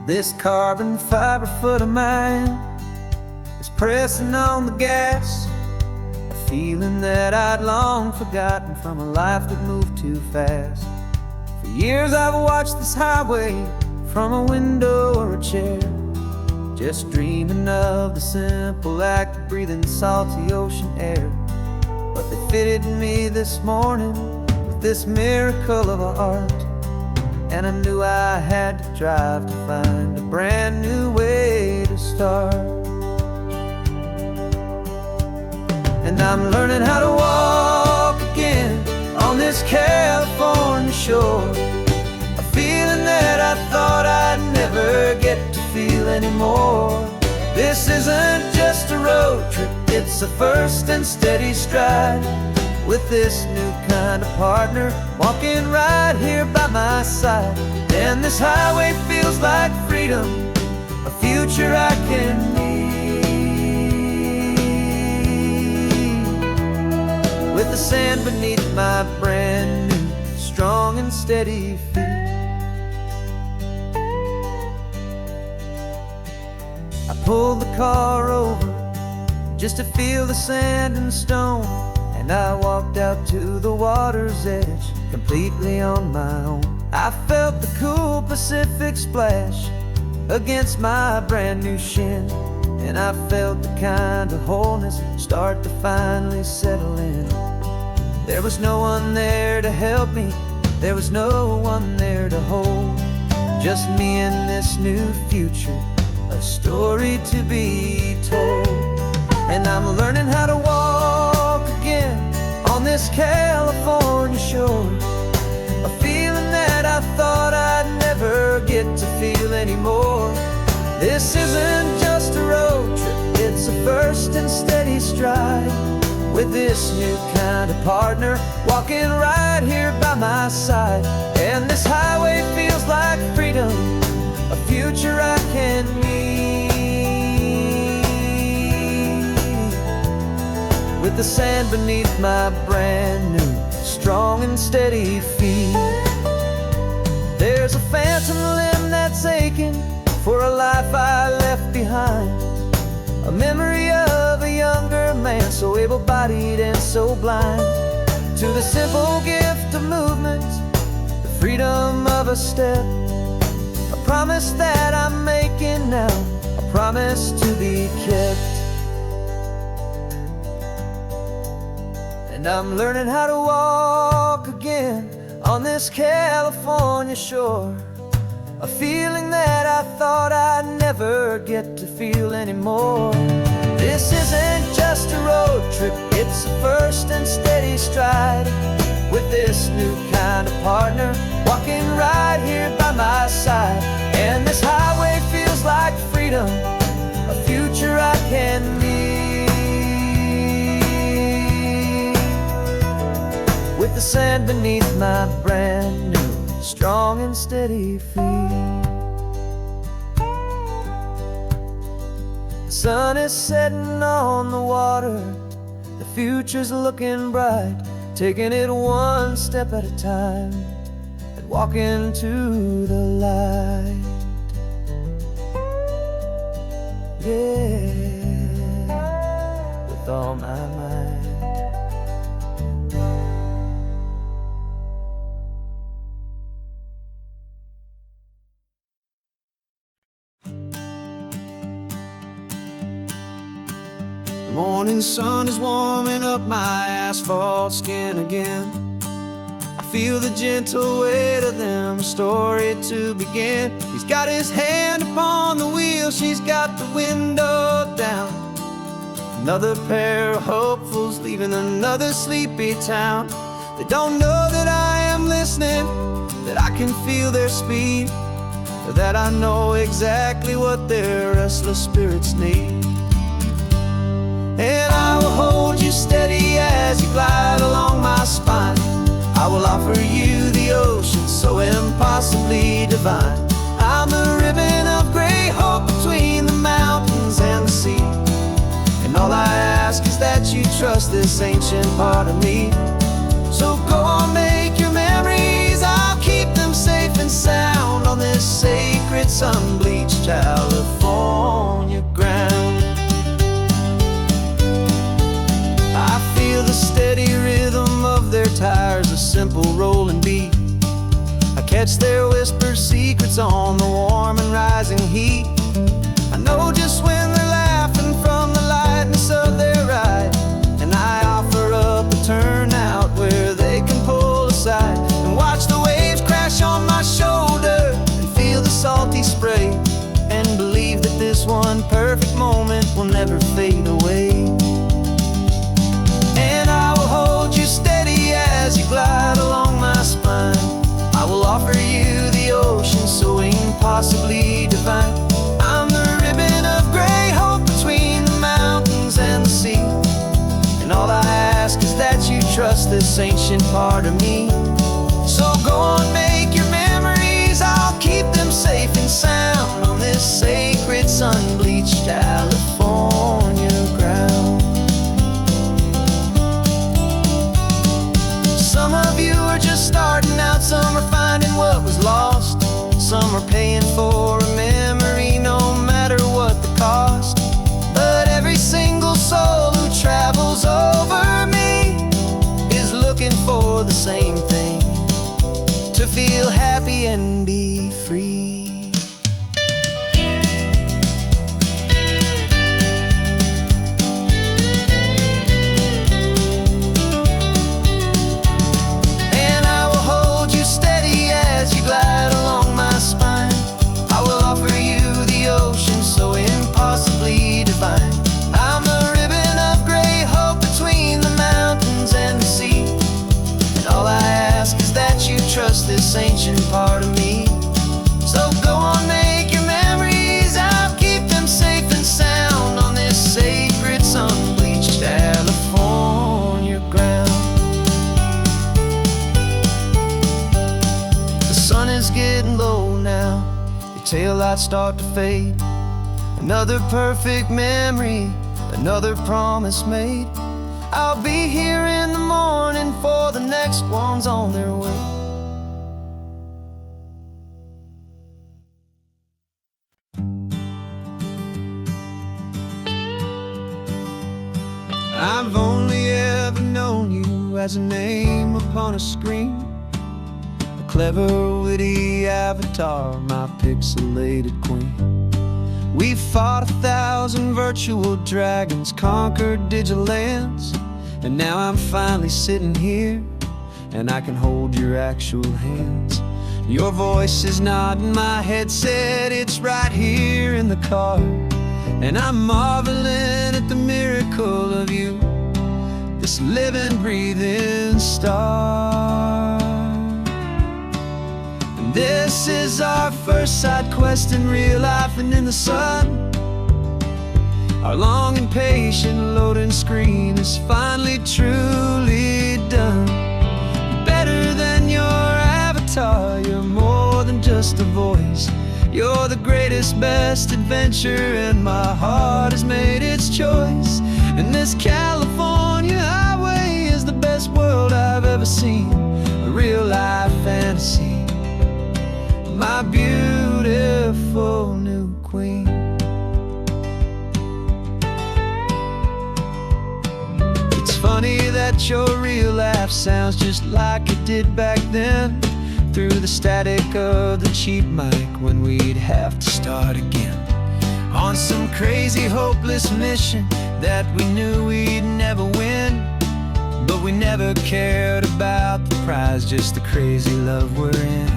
This carbon fiber foot of mine is pressing on the gas, a feeling that I'd long forgotten from a life that moved too fast. For years I've watched this highway from a window or a chair, just dreaming of the simple act of breathing salty ocean air. But they fitted me this morning with this miracle of art, and I knew I had to drive to find a brand new way to start. And I'm learning how to walk again on this California shore, a feeling that I thought I'd never get to feel anymore. This isn't just a road trip, it's a first and steady stride, with this new kind of partner walking right here by my side. And this highway feels like freedom, a future I can need, with the sand beneath my brand new strong and steady feet. I pulled the car over just to feel the sand and stone, and I walked out to the water's edge completely on my own. I felt the cool Pacific splash against my brand new shin, and I felt the kind of wholeness start to finally settle in. There was no one there to help me, there was no one there to hold, just me and this new future, a story to be told. And I'm learning how to walk again on this California shore, a feeling that I thought I'd never get to feel anymore. This isn't just a road trip, it's a first and steady stride, with this new kind of partner walking right here by my side. And this highway feels like freedom, a future I can need, with the sand beneath my brand new strong and steady feet. There's a phantom limb that's aching for a life I left behind, a memory of a younger man so able-bodied and so blind, to the simple gift of movement, the freedom of a step, a promise that I'm making now, a promise to be kept. And I'm learning how to walk again on this California shore, a feeling that I thought I'd never get to feel anymore. This isn't just a road trip, it's a first and steady stride, with this new kind of partner walking right here by my side. And this highway feels like freedom, a future I can need, with the sand beneath my brand new strong and steady feet. The sun is setting on the water, the future's looking bright, taking it one step at a time and walking to the light. Yeah, with all my might. The morning sun is warming up my asphalt skin again. I feel the gentle weight of them, a story to begin. He's got his hand upon the wheel, she's got the window down. Another pair of hopefuls leaving another sleepy town. They don't know that I am listening, that I can feel their speed, or that I know exactly what their restless spirits need. And I will hold you steady as you glide along my spine. I will offer you the ocean so impossibly divine. I'm the ribbon of gray hope between the mountains and the sea, and all I ask is that you trust this ancient part of me. So go on, make your memories, I'll keep them safe and sound on this sacred sun-bleached California ground. I feel the steady rhythm of their tires, a simple rolling beat. I catch their whispered secrets on the warm and rising heat. I know just when they're laughing from the lightness of their ride, and I offer up a turnout where they can pull aside and watch the waves crash on my shoulder and feel the salty spray, and believe that this one perfect moment will never fade away. And I will hold you steady as you glide along my spine. I will offer you the ocean so impossibly divine. I'm the ribbon of gray hope between the mountains and the sea, and all I ask is that you trust this ancient part of me. So go on, make your memories, I'll keep them safe and sound on this sacred sun-bleached California ground. Some of you are just starting out, some are finding what was lost, some are paying for a memory no matter what the cost. But every single soul who travels over me is looking for the same thing, to feel happy and be free. I'm the ribbon of gray hope between the mountains and the sea, and all I ask is that you trust this ancient part of me. So go on, make your memories, I'll keep them safe and sound on this sacred sun-bleached California ground. The sun is getting low now, your taillights start to fade. Another perfect memory, another promise made. I'll be here in the morning for the next ones on their way. I've only ever known you as a name upon a screen, a clever, witty avatar, my pixelated queen. We fought 1,000 virtual dragons, conquered digital lands, and now I'm finally sitting here, and I can hold your actual hands. Your voice is not in my headset, it's right here in the car, and I'm marveling at the miracle of you, this living, breathing star. This is our first side quest in real life and in the sun. Our long and patient loading screen is finally truly done. Better than your avatar, you're more than just a voice. You're the greatest, best adventure, and my heart has made its choice. And this California highway is the best world I've ever seen, a real life fantasy, my beautiful new queen. It's funny that your real laugh sounds just like it did back then, through the static of the cheap mic when we'd have to start again, on some crazy hopeless mission that we knew we'd never win. But we never cared about the prize, just the crazy love we're in.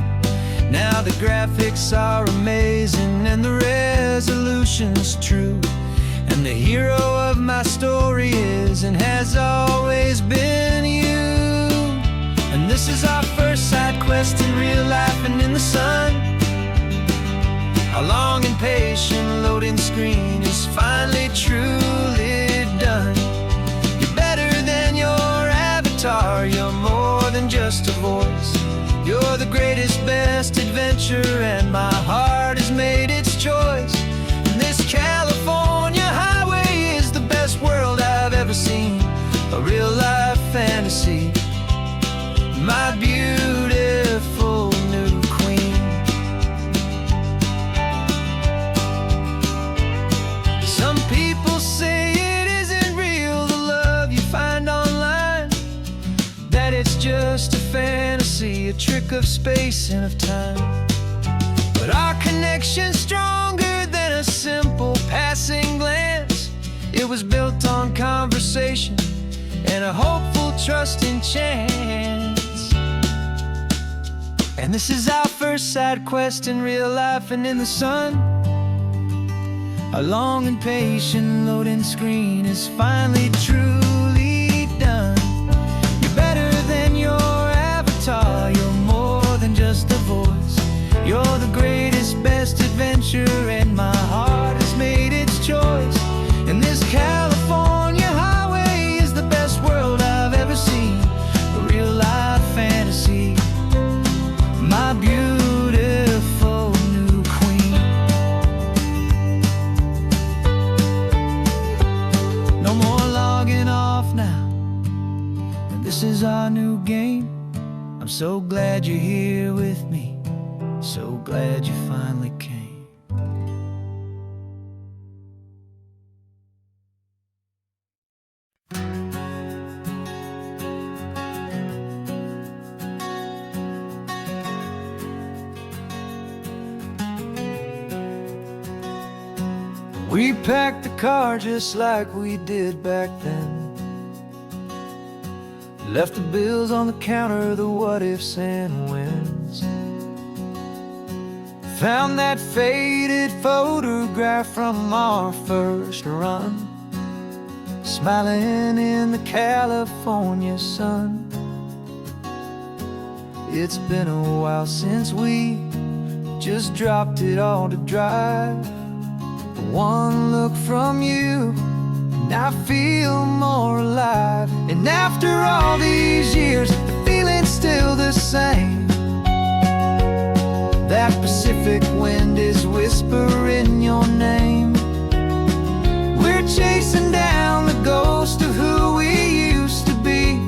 Now the graphics are amazing and the resolution's true, and the hero of my story is and has always been you. And this is our first side quest in real life and in the sun. Our long and patient loading screen is finally truly done. You're better than your avatar, you're more than just a voice. You're the greatest, best adventure, and my heart has made its choice. And this California highway is the best world I've ever seen, a real life fantasy, my beautiful new queen. trick of space and of time. But our connection's stronger than a simple passing glance. It was built on conversation and a hopeful trust in chance. And this is our first side quest in real life and in the sun. Our long and patient loading screen is finally truly done. You're better than your avatar. You're more than just a voice. You're the greatest, best adventure, and my heart has made its choice. And this California highway is the best world I've ever seen. A real life fantasy, my beautiful new queen. No more logging off now, and this is our new game. I'm so glad you're here with me. So glad you finally came. We packed the car just like we did back then. Left the bills on the counter, the what ifs and whens. Found that faded photograph from our first run, smiling in the California sun. It's been a while since we just dropped it all to drive. One look from you and I feel more alive. And after all these years, the feeling's still the same. That Pacific wind is whispering your name. We're chasing down the ghost of who we used to be,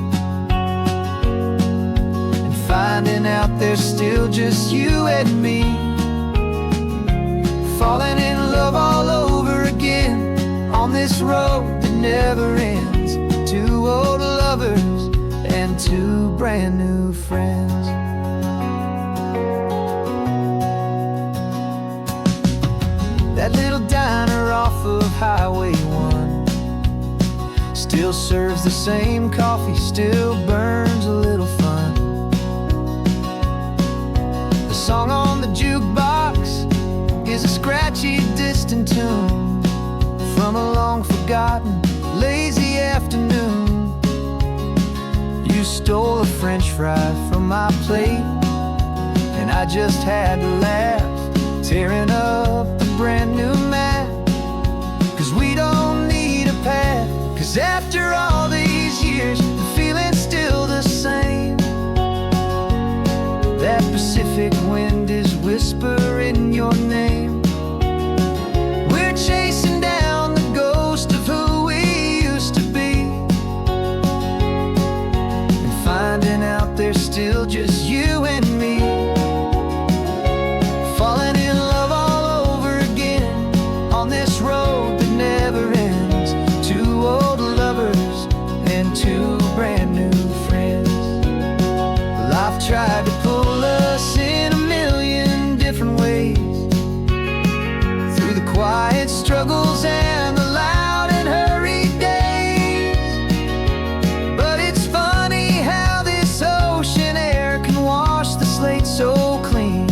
and finding out there's still just you and me. Falling in love all over again on this road that never ends. Two old lovers and two brand new friends. That little diner off of Highway 1 still serves the same coffee, still burns a little fun. The song on the jukebox is a scratchy, distant tune from a long-forgotten, lazy afternoon. You stole a French fry from my plate, and I just had to laugh, tearing up the brand new map. Cause we don't need a path, cause after all these years, the feeling's still the same. That Pacific wind is whispering your name. We're chasing down the ghost of who we used to be, and finding out there's still just you and me. Falling in love all over again on this road that never ends. Two old lovers and two brand new friends. Life tried to pull us in a million different ways, through the quiet struggles and the loud and hurried days. But it's funny how this ocean air can wash the slate so clean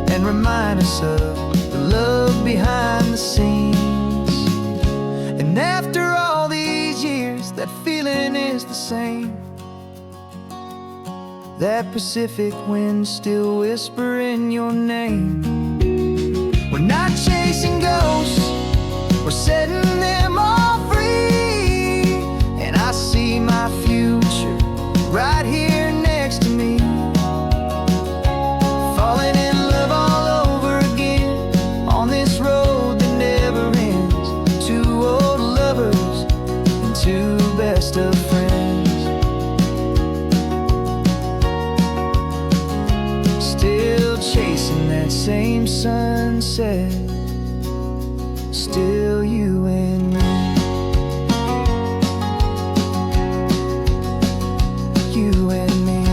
and remind us of the love behind the scenes. And after all these years, that feeling is the same. That Pacific wind still whispering your name. We're not chasing ghosts, we're setting them all free. And I see my future right here next to me. Falling in love all over again on this road that never ends. Two old lovers and two best of friends. Still chasing that same sunset, still you and me. You and me.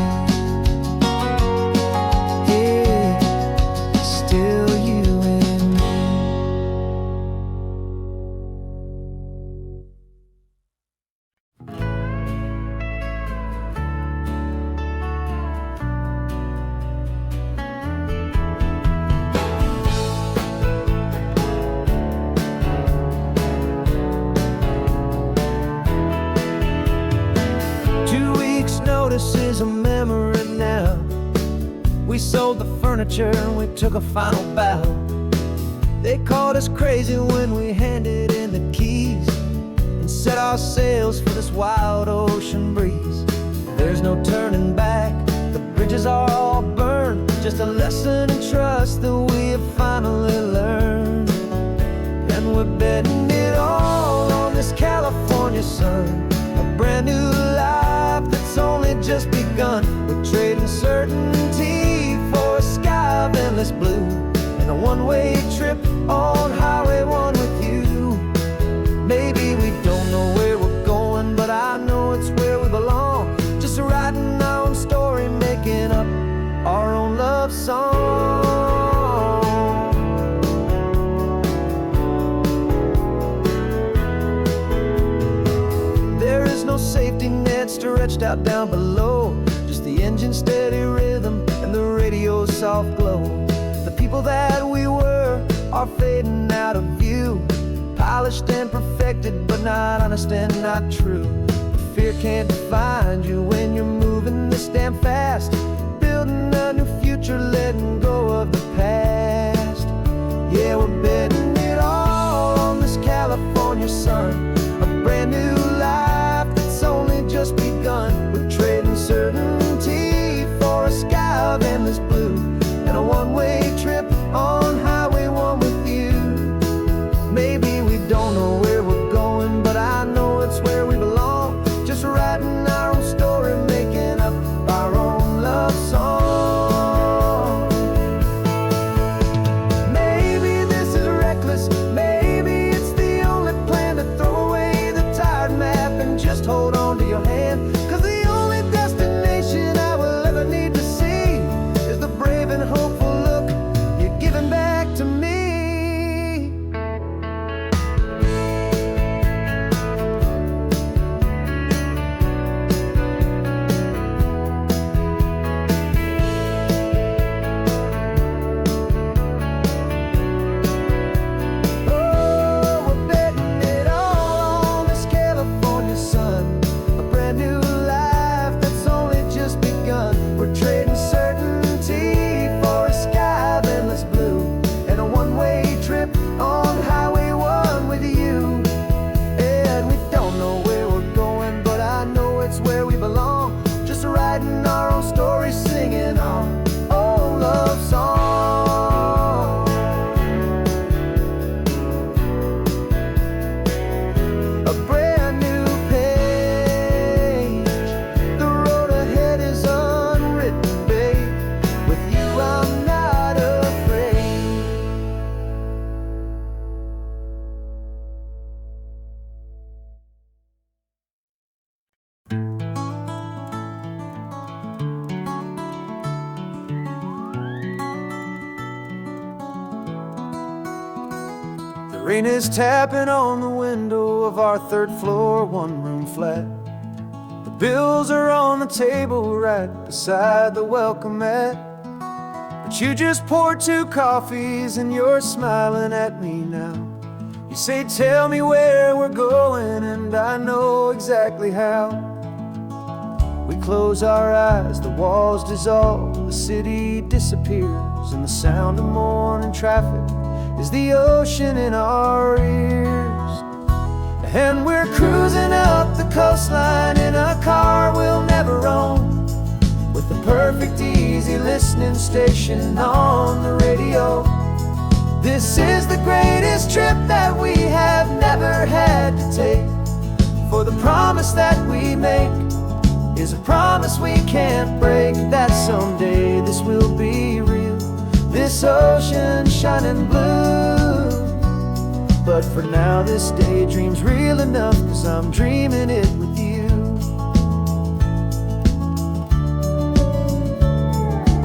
this is a memory now. We sold the furniture and we took a final bow. They called us crazy when we handed in the keys and set our sails for this wild ocean breeze. There's no turning back, the bridges are all burned, just a lesson in trust that we have finally learned. And we're betting it all on this California sun, a brand new life that's only just begun. We're trading certainty for a sky of endless blue and a one-way trip on Highway 1 with you. Maybe we don't know where we're going, but I know it's where we belong. Just writing our own story, making up our own love song. There is no safety net stretched out down below, just the engine's steady rhythm and the radio's soft glow. The people that we were are fading out of view, polished and perfected, but not honest and not true. Fear can't find you when you're moving this damn fast, building a new future, letting go of the past. Yeah, we're betting it all on this California sun, a brand new life that's only just begun. We're trading certainty for a sky of endless blue and a one-way trip on Highway 1 with you. Maybe we don't know where we're going, but I know it's where we belong. Just writing our own story, making up our own love song. Maybe this is reckless, maybe it's the only plan to throw away the tired map and just hold on to your hand. 'Cause the only destination I will ever need to see is the brave and hopeful look you're giving back to me. Writing our own story, singing our own love song. A brand new page, the road ahead is unwritten, babe. With you I'm not afraid. The rain is tapping on the window of our third floor, one-room flat. The bills are on the table right beside the welcome mat. But you just poured 2 coffees and you're smiling at me now. You say, tell me where we're going, and I know exactly how. We close our eyes, the walls dissolve, the city disappears, and the sound of morning traffic is the ocean in our ears. And we're cruising up the coastline in a car we'll never own, with the perfect easy listening station on the radio. This is the greatest trip that we have never had to take, for the promise that we make is a promise we can't break, that someday this will be real, this ocean shining blue. But for now this daydream's real enough, 'cause I'm dreaming it with you.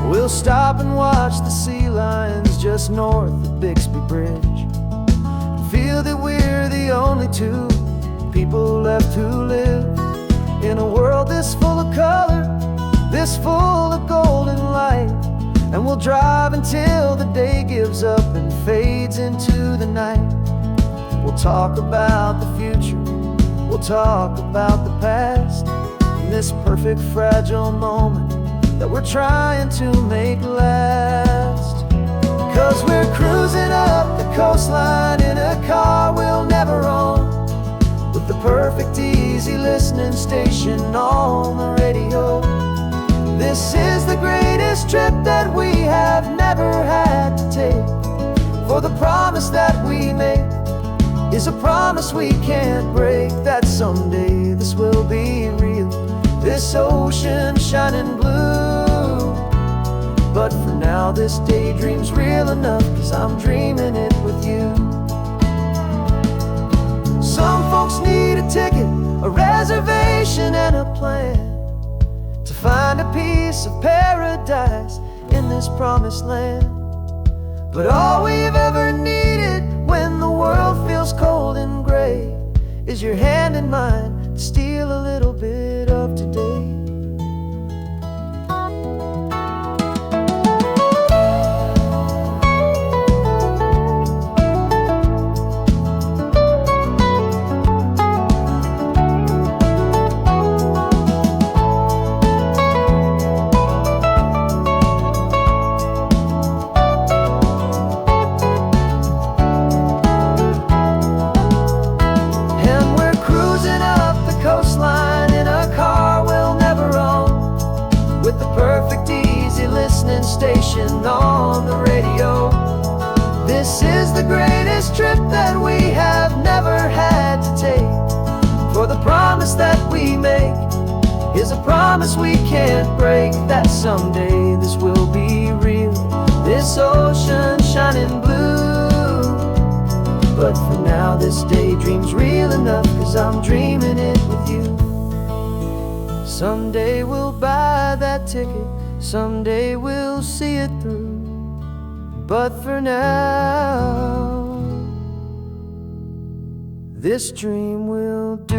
We'll stop and watch the sea lions just north of Bixby Bridge, and feel that we're the only 2 people left who live in a world this full of color, this full of golden light. And we'll drive until the day gives up and fades into the night. We'll talk about the future, we'll talk about the past, this perfect fragile moment that we're trying to make last. 'Cause we're cruising up the coastline in a car we'll never own, with the perfect easy listening station on the radio. This is the greatest trip that we have never had to take, for the promise that we make is a promise we can't break, that someday this will be real, this ocean shining blue. But for now this daydream's real enough, 'cause I'm dreaming it with you. Some folks need a ticket, a reservation and a plan to find a piece of paradise in this promised land. But all we've ever needed when the world feels cold and gray is your hand in mine to steal a little bit of today. Station on the radio. This is the greatest trip that we have never had to take, for the promise that we make is a promise we can't break, that someday this will be real, this ocean shining blue. But for now this daydream's real enough, 'cause I'm dreaming it with you. Someday we'll buy that ticket, someday we'll see it through, but for now this dream will do.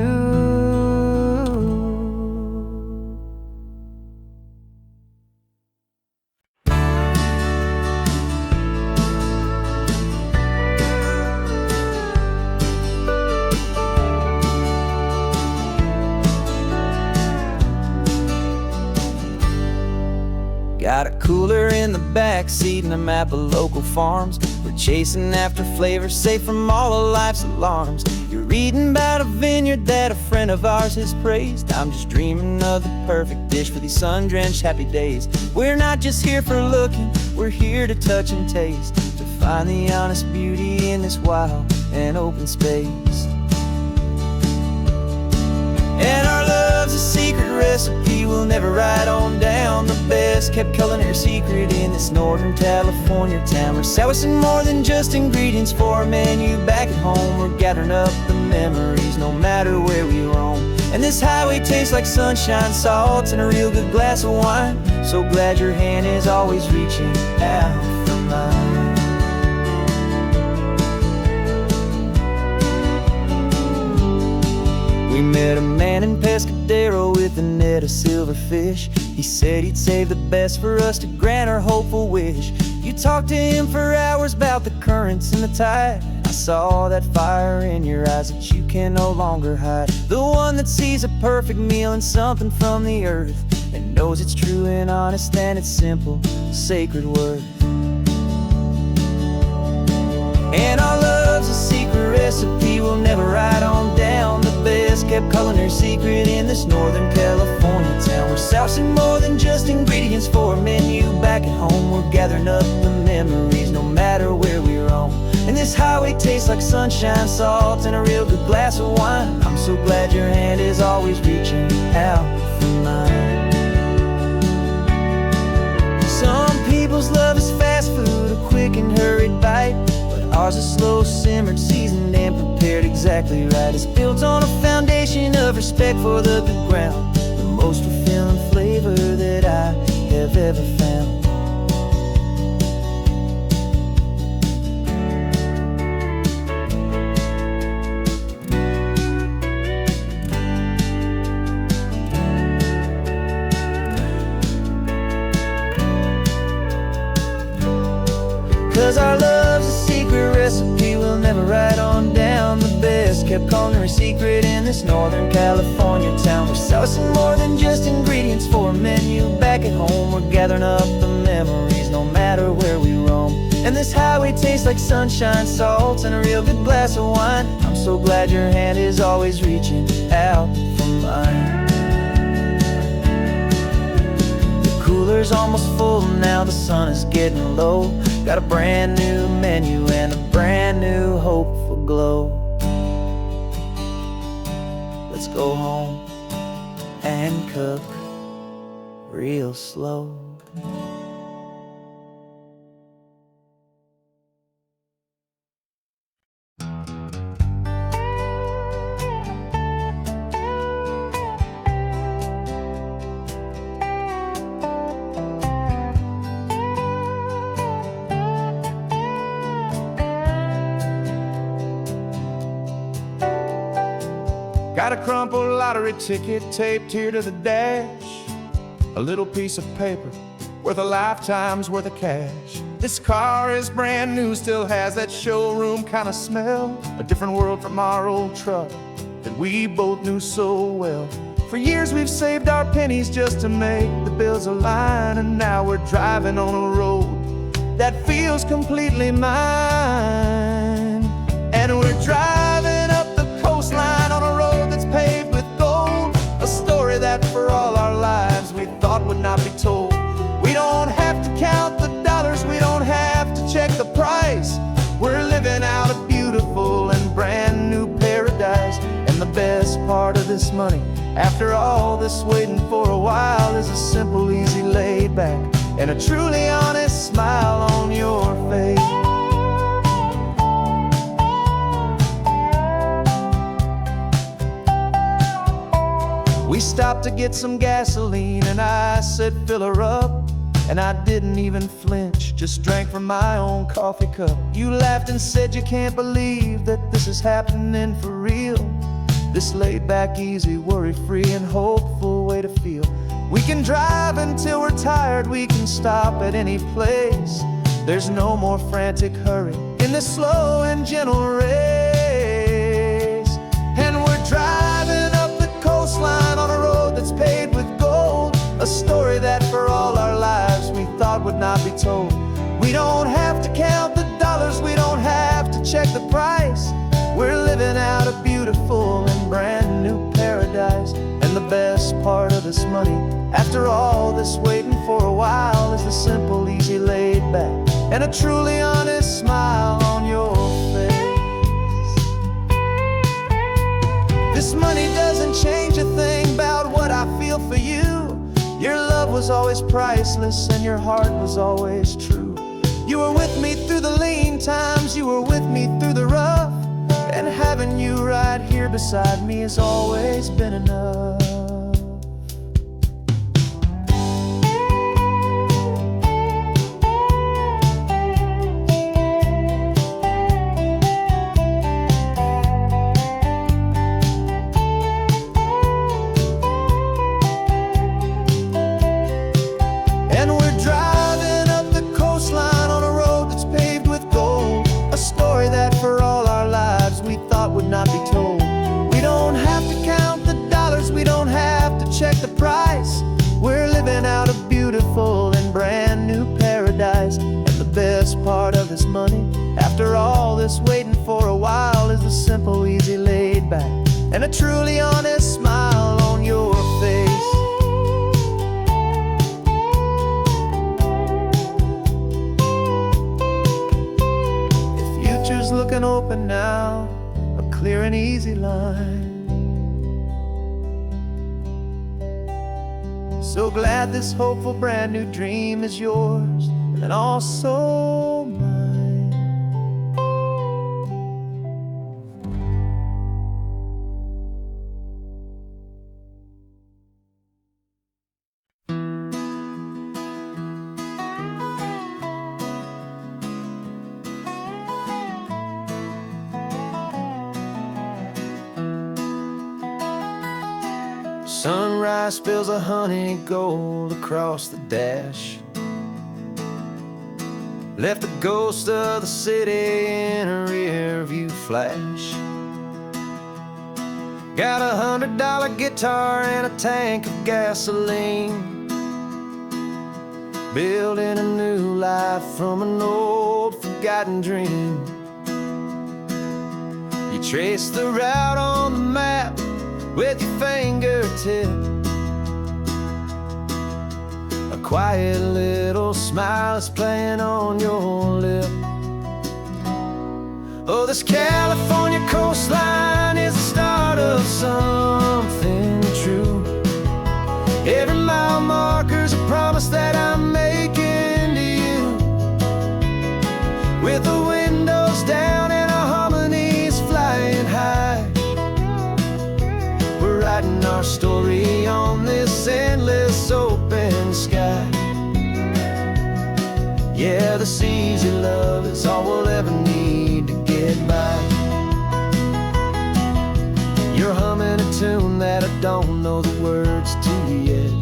Got a cooler in the back seat and a map of local farms. We're chasing after flavors safe from all of life's alarms. You're reading about a vineyard that a friend of ours has praised. I'm just dreaming of the perfect dish for these sun-drenched happy days. We're not just here for looking, we're here to touch and taste, to find the honest beauty in this wild and open space. And our love's a secret recipe we'll never write on down, the best kept culinary secret in this Northern California town. We're selling more than just ingredients for a menu back at home. We're gathering up the memories no matter where we roam. And this highway tastes like sunshine, salt, and a real good glass of wine. So glad your hand is always reaching out for mine. We met a man in Pescadero with a net of silverfish. He said he'd save the best for us to grant our hopeful wish. You talked to him for hours about the currents and the tide. I saw that fire in your eyes that you can no longer hide. The one that sees a perfect meal in something from the earth, and knows it's true and honest and it's simple, sacred worth. And our love's a secret recipe we'll never write on down, the best kept culinary secret in this Northern California town. We're sourcing more than just ingredients for a menu back at home. We're gathering up the memories no matter where we roam. And this highway tastes like sunshine, salt, and a real good glass of wine. I'm so glad your hand is always reaching out for mine. Some people's love is fast food, a quick and hurried bite. Ours is slow simmered, seasoned and prepared exactly right. It's built on a foundation of respect for the good ground, the most fulfilling flavor that I have ever found. 'Cause our love's a secret recipe we'll never write on down, the best kept culinary secret in this Northern California town. We're Noticing more than just ingredients for a menu. Back at home, we're gathering up the memories, no matter where we roam. And this highway tastes like sunshine, salts, and a real good glass of wine. I'm so glad your hand is always reaching out for mine. The cooler's almost full now, the sun is getting low. Got a brand new menu and a brand new hopeful glow. Let's go home and cook real slow. Got a crumpled lottery ticket taped here to the dash, a little piece of paper worth a lifetime's worth of cash. This car is brand new, still has that showroom kind of smell, a different world from our old truck that we both knew so well. For years we've saved our pennies just to make the bills align, and now we're driving on a road that feels completely mine. And we're driving up the coastline on a road that's paved with gold, a story that for all our lives we thought would not be told. We don't have to count the dollars, we don't have to check the price. We're living out a beautiful and brand new paradise. And the best part of this money, after all this waiting for a while, is a simple, easy, laid back, and a truly honest smile on your face. We stopped to get some gasoline and I said fill her up, and I didn't even flinch, just drank from my own coffee cup. You laughed and said you can't believe that this is happening for real. This laid back, easy, worry-free and hopeful way to feel. We can drive until we're tired, we can stop at any place. There's no more frantic hurry in this slow and gentle race. And we're driving up the coastline on a road that's paved with gold, a story that for all our lives we thought would not be told. We don't have to count the dollars, we don't have to check the price. We're living out a beautiful and brand new paradise. And the best part of this money, after all this waiting for a while, is the simple, easy, laid back, and a truly honest smile on your face. This money doesn't change a thing about what I feel for you. Your love was always priceless and your heart was always true. You were with me through the lean times, you were with me through the rough, and having you right here beside me has always been enough. And we're driving up the coastline on a road that's paved with gold, a story that for all our lives we thought would not be told. We don't have to count the dollars, we don't have to check the price. We're living out a beautiful and brand new paradise. And the best part of this money, after all this waiting for a while, is the simple, easy, laid back, and a truly honest smile on your face. The future's looking open now, a clear and easy line. So glad this hopeful brand new dream is yours and also mine. Sunrise spills a honey gold across the dash, left the ghost of the city in a rear view flash. Got $100 guitar and a tank of gasoline, building a new life from an old forgotten dream. You trace the route on the map with your fingertip, a quiet little smile is playing on your lip. Oh, this California coastline is the start of something true. Every mile marker's a promise that I'm making to you. With the windows down and our harmonies flying high, we're writing our story on this endless open sky. Yeah, this easy love is all we'll ever need to get by. You're humming a tune that I don't know the words to yet.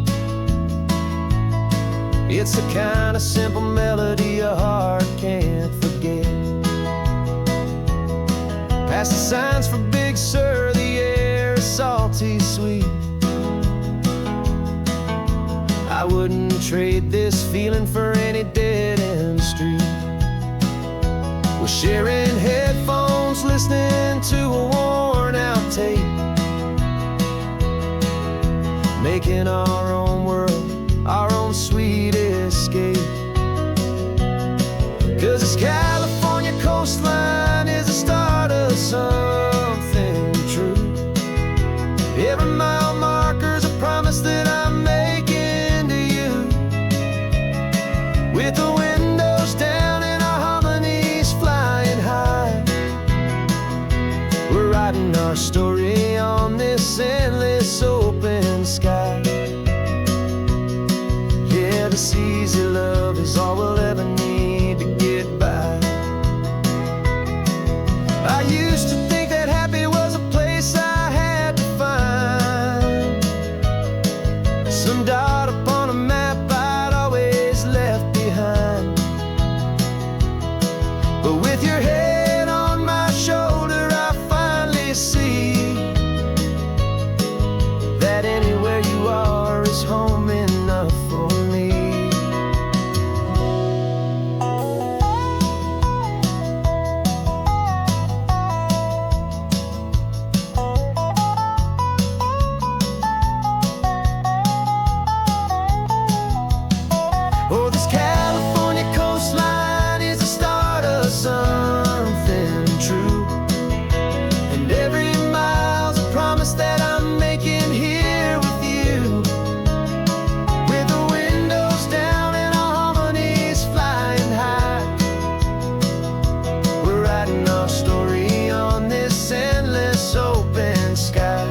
It's the kind of simple melody a heart can't forget. Past the signs for Big Sur, the air is salty sweet. I wouldn't trade this feeling for any dead-end street. We're sharing headphones, listening to a worn-out tape, making our own world, our own sweet escape. 'Cause this California coastline is the start of something true. Every mile marker's a promise that I'm making to you. With the windows down and our harmonies flying high, we're writing our story on this endless open sky. Yeah, this easy love is all we'll ever need to get by. I used to think that happy was a place I had to find, some dot upon a map I'd always left behind. But with your head on my shoulder, I finally see that anywhere you are is home enough for me. Oh, this California coastline is the start of something true. And every mile's a promise that I'm making here with you. With the windows down and our harmonies flying high, we're writing our story on this endless open sky.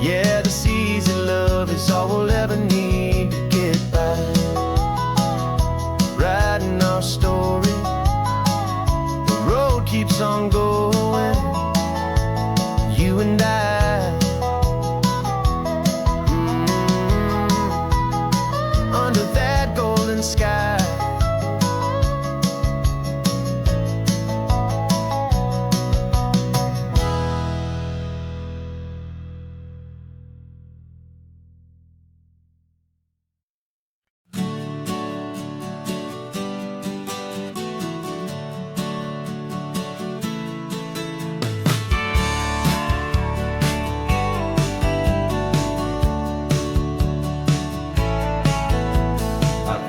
Yeah, this easy love is all we'll ever need to get by. Writing our story, the road keeps on going, you and I. Under that golden sky.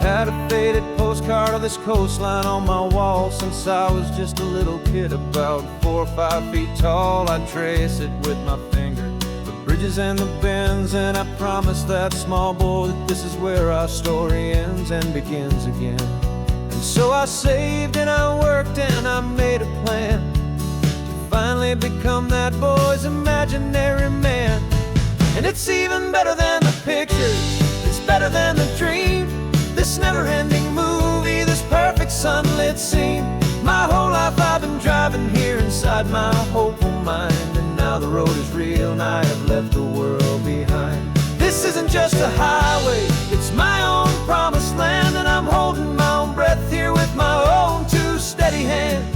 Had a faded postcard of this coastline on my wall since I was just a little kid, about 4 or 5 feet tall. I trace it with my finger, the bridges and the bends, and I promised that small boy that this is where our story ends and begins again. And so I saved and I worked and I made a plan to finally become that boy's imaginary man. And it's even better than the pictures, it's better than the dream. This never-ending movie, this perfect sunlit scene. My whole life I've been driving here inside my hopeful mind, and now the road is real and I have left the world behind. This isn't just a highway, it's my own promised land, and I'm holding my own breath here with my own two steady hands.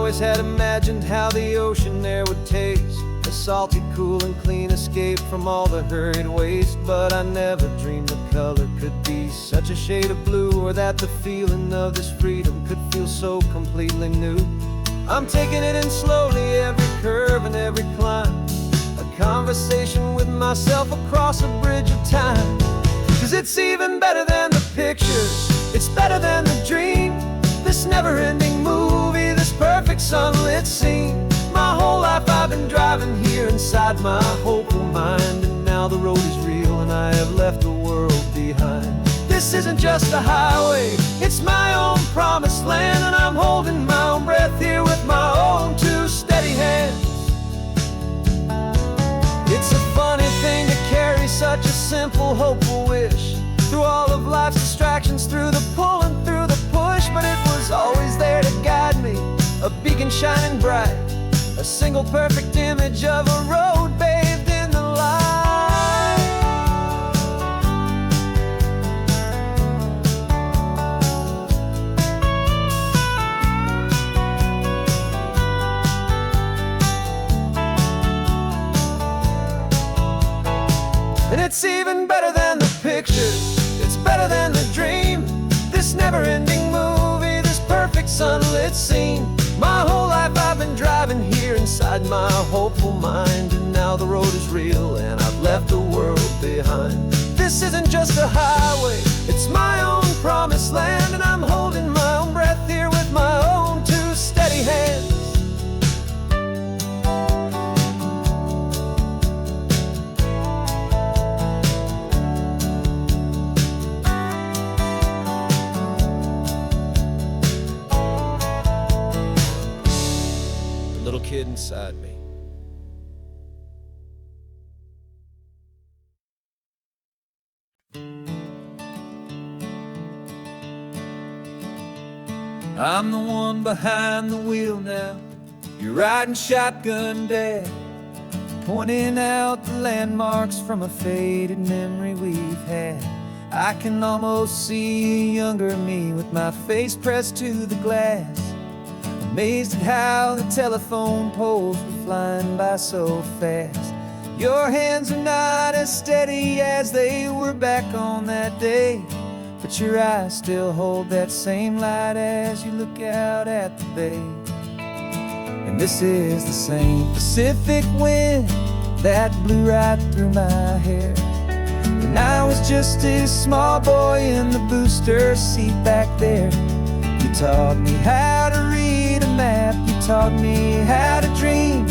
always had imagined how the ocean there would taste, a salty, cool, and clean escape from all the hurried waste. But I never dreamed the color could be such a shade of blue, or that the feeling of this freedom could feel so completely new. I'm taking it in slowly, every curve and every climb, a conversation with myself across a bridge of time. 'Cause it's even better than the pictures, it's better than the dream, this never-ending movie, this perfect sunlit scene. My whole life I've been driving here inside my hopeful mind, and now the road is real and I have left the world behind. This isn't just a highway, it's my own promised land, and I'm holding my own breath here with my own two steady hands. It's a funny thing to carry such a simple, hopeful wish through all of life's distractions, through the pull and through the push. But it was always there to guide me, a beacon shining bright, a single perfect image of a road bathed in the light. And it's even better than the pictures, it's better than the dream, this never-ending movie, this perfect sunlit scene. My whole life I've been driving here inside my hopeful mind, and now the road is real and I've left the world behind. This isn't just a highway, it's my own promised land, and I'm holding my own breath here with my own two steady hands. Little kid inside me. I'm the one behind the wheel now, you're riding shotgun, Dad, pointing out the landmarks from a faded memory we've had. I can almost see a younger me with my face pressed to the glass, amazed at how the telephone poles were flying by so fast. Your hands are not as steady as they were back on that day, but your eyes still hold that same light as you look out at the bay. And this is the same Pacific wind that blew right through my hair when I was just a small boy in the booster seat back there. You taught me how to read a map, you taught me how to dream,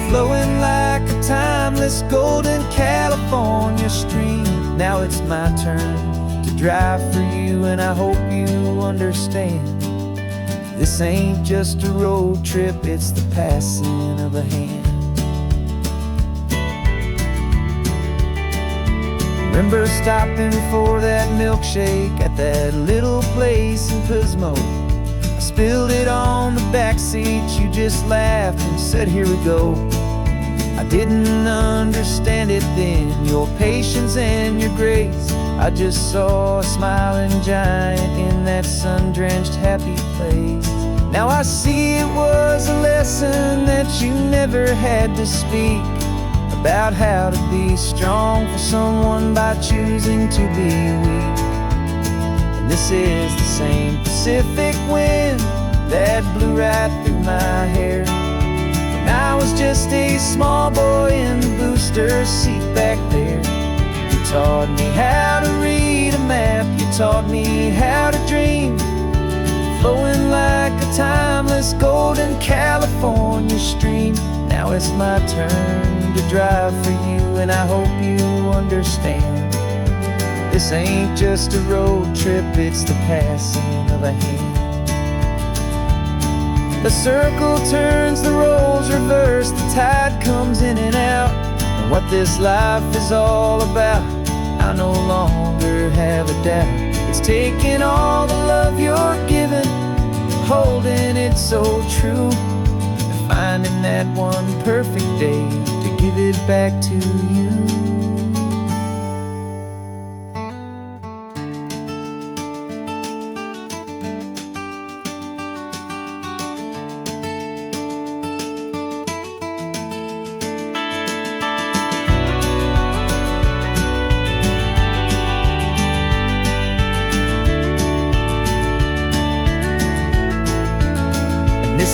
flowing like a timeless golden California stream. Now it's my turn to drive for you, and I hope you understand, this ain't just a road trip, it's the passing of a hand. Remember stopping for that milkshake at that little place in Pismo? I spilled it on the back seat, you just laughed and said, here we go. I didn't understand it then, your patience and your grace. I just saw a smiling giant in that sun-drenched happy place. Now I see it was a lesson that you never had to speak, about how to be strong for someone by choosing to be weak. And this is the same Pacific wind that blew right through my hair when I was just a small boy in the booster seat back there. You taught me how to read a map, you taught me how to dream, flowing like a timeless golden California stream. Now it's my turn to drive for you, and I hope you understand, this ain't just a road trip, it's the passing of a hand. The circle turns, the roles reverse, the tide comes in and out, and what this life is all about, I no longer have a doubt. It's taking all the love you're giving, holding it so true, and finding that one perfect day to give it back to you.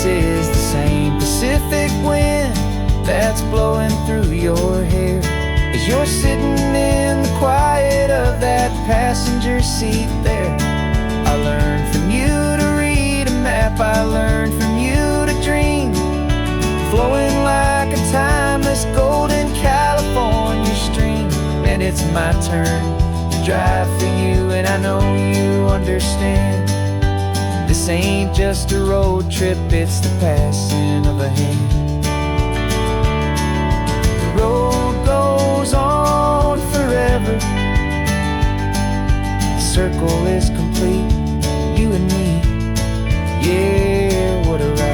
This is the same Pacific wind that's blowing through your hair as you're sitting in the quiet of that passenger seat there. I learned from you to read a map, I learned from you to dream, flowing like a timeless golden California stream. And it's my turn to drive for you, and I know you understand. This ain't just a road trip, it's the passing of a hand. The road goes on forever, the circle is complete, you and me, yeah, what a ride.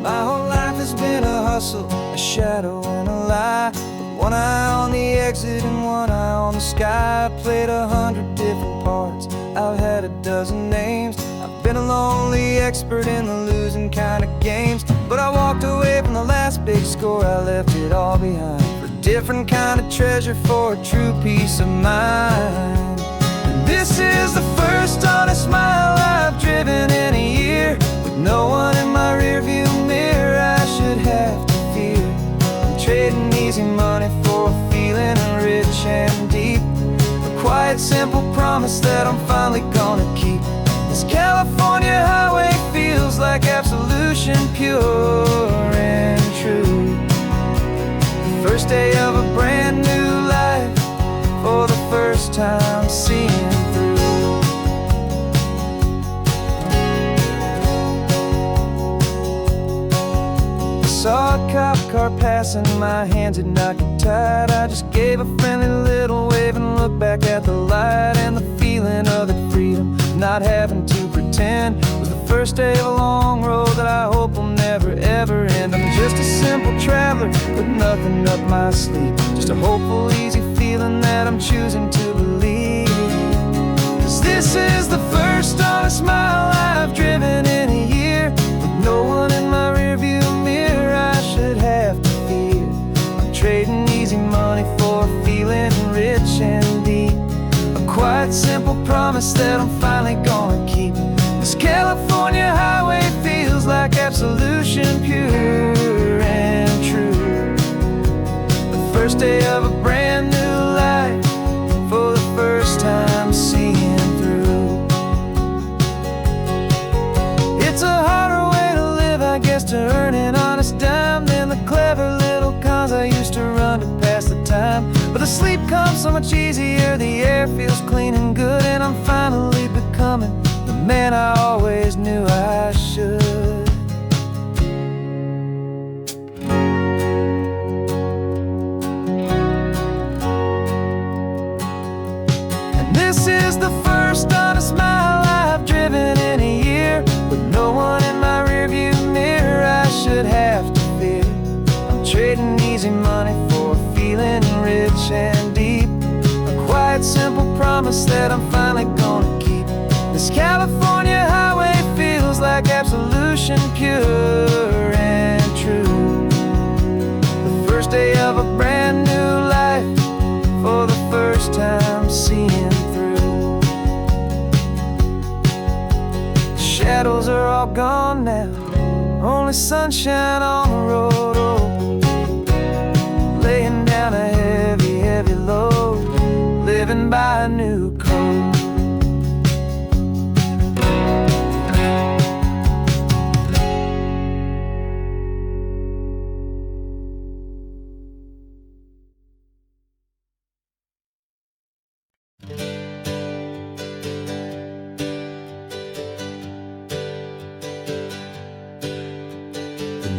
My whole life has been a hustle, a shadow and a lie, with one eye on the exit and one eye on the sky. I've played 100 different parts, I've had a dozen names, I've been a lonely expert in the losing kind of games. But I walked away from the last big score, I left it all behind for a different kind of treasure, for a true peace of mind. And this is the first honest mile I've driven in a year, with no one in my rearview mirror I should have to fear. I'm trading easy money for a feeling rich and deep, a quiet simple promise that I'm finally gonna keep. This California highway feels like absolution, pure and true. The first day of a brand new life, for the first time seeing through. Saw a cop car passing, my hands had not get tied. I just gave a friendly little wave and looked back at the light. And the feeling of the freedom, not having to pretend, was the first day of a long road that I hope will never ever end. I'm just a simple traveler with nothing up my sleeve, just a hopeful easy feeling that I'm choosing to believe. 'Cause this is the first honest mile I've driven in a year, with no one in my rearview mirror I should have to fear. I'm trading easy money for a feeling rich and deep, a quiet simple promise that I'm finally gonna keep. This California highway feels like absolution, pure and true. The first day of a brand new life, for the first time seeing through. It's a harder way to live, I guess, to earn an honest dime than the clever little cons I used to run to pass the time. But the sleep comes so much easier, the air feels clean and good, and I'm finally becoming the man I always knew I should. And this is the first honest mile I've driven in a year, with no one in my rearview mirror I should have to fear. I'm trading easy money for a feeling rich and deep, a quiet simple promise that I'm finally gonna keep. This California highway feels like absolution, pure and true. The first day of a brand new life, for the first time seeing through. The shadows are all gone now, only sunshine on the road. Oh, laying down a heavy, heavy load, living by a new code.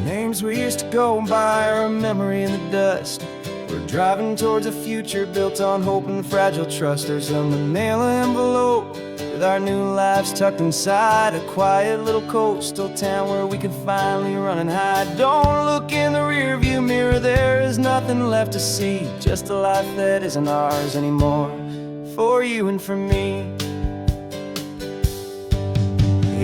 Names we used to go by are a memory in the dust. We're driving towards a future built on hope and fragile trust. There's a manila envelope with our new lives tucked inside, a quiet little coastal town where we can finally run and hide. Don't look in the rearview mirror, there is nothing left to see, just a life that isn't ours anymore, for you and for me.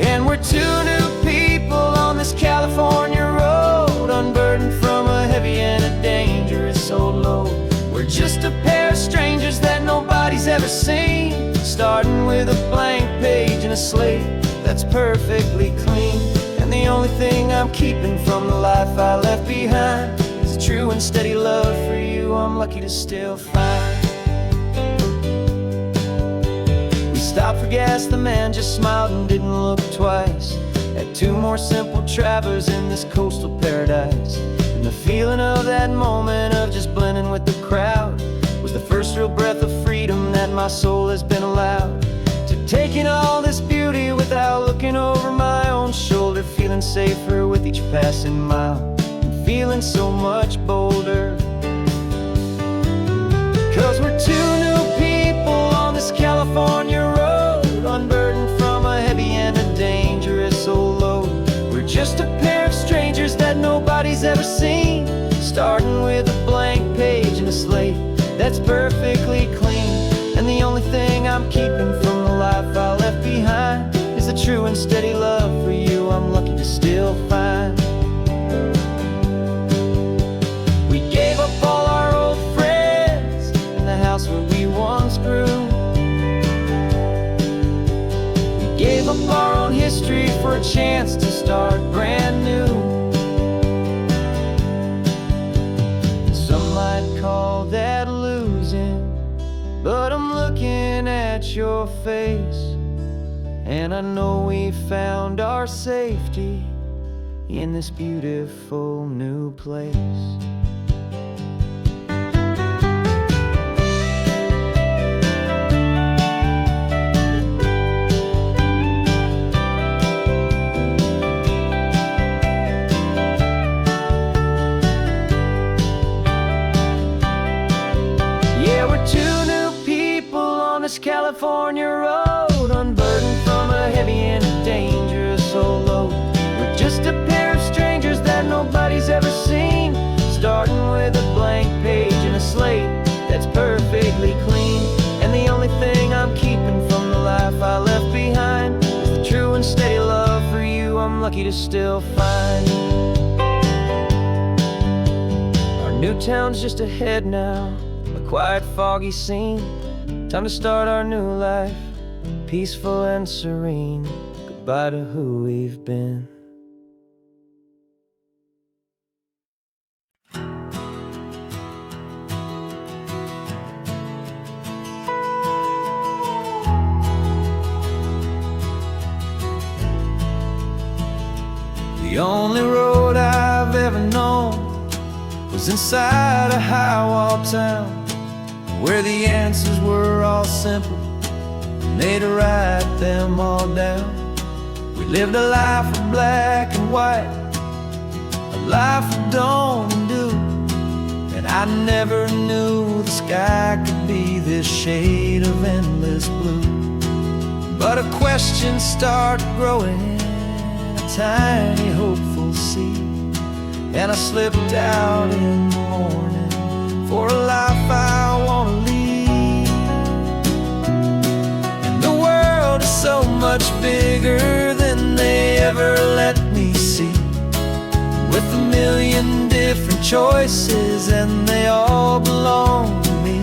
And we're two new people on this California road, unburdened from a heavy and a dangerous old load. We're just a pair of strangers that nobody's ever seen, starting with a blank page and a slate that's perfectly clean. And the only thing I'm keeping from the life I left behind is a true and steady love for you I'm lucky to still find. We stopped for gas, the man just smiled and didn't look twice. Had two more simple travelers in this coastal paradise. And the feeling of that moment of just blending with the crowd was the first real breath of freedom that my soul has been allowed. To take in all this beauty without looking over my own shoulder, feeling safer with each passing mile, and feeling so much bolder. 'Cause we're two new people on this California road, unburdened from a heavy and a dangerous old load. We're just a pair of strangers that nobody's ever seen, starting with a blank page and a slate that's perfectly clean. And the only thing I'm keeping from the life I left behind is the true and steady love for you I'm lucky to still find. We gave up all our old friends in the house where we once grew. We gave up our own history for a chance to start brand new. Some might call that losing, but I'm looking at your face, and I know we found our safety in this beautiful new place. Yeah, we're two new people on this California road, unburdened from a heavy and a dangerous old load. We're just a pair of strangers that nobody's ever seen, starting with a blank page and a slate that's perfectly clean. And the only thing I'm keeping from the life I left behind is the true and steady love for you I'm lucky to still find. Our new town's just ahead now, a quiet, foggy scene. Time to start our new life, peaceful and serene. Goodbye to who we've been. The only road I've ever known was inside a high-wall town, where the answers were all simple, and they'd write them all down. We lived a life of black and white, a life of dawn and dew, and I never knew the sky could be this shade of endless blue. But a question started growing, a tiny hopeful seed, and I slipped out in the morning for a life I wanna lead. And the world is so much bigger than they ever let me see, with a million different choices and they all belong to me.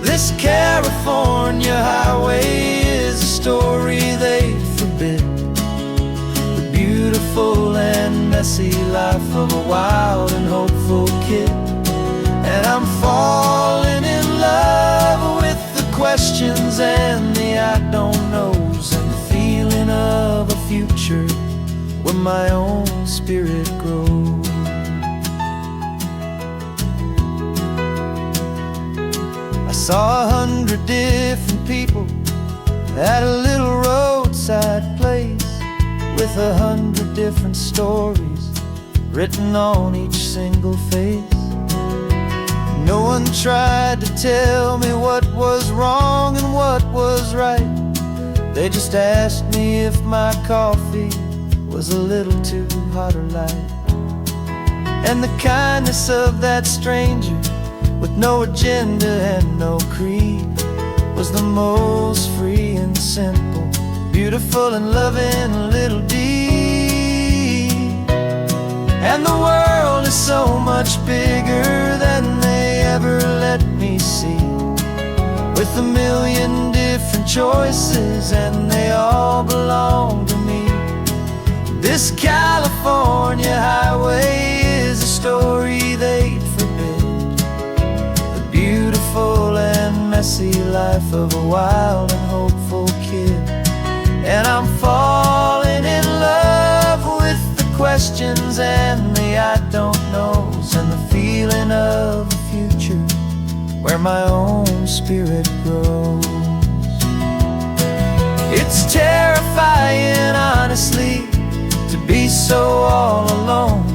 This California highway is a story they forbid, the beautiful and messy life of a wild and hopeful kid. And I'm falling in love with the questions and the I don't knows, and the feeling of a future where my own spirit grows. I saw 100 different people at a little roadside place, with 100 different stories written on each single face. No one tried to tell me what was wrong and what was right. They just asked me if my coffee was a little too hot or light. And the kindness of that stranger, with no agenda and no creed, was the most free and simple beautiful and loving little deed. And the world is so much bigger than they ever let me see, with a million different choices and they all belong to me. This California highway is a story they'd forbid, the beautiful and messy life of a wild and hopeful kid. And I'm falling in love with the questions and the I don't knows, and the feeling of a future where my own spirit grows. It's terrifying, honestly, to be so all alone,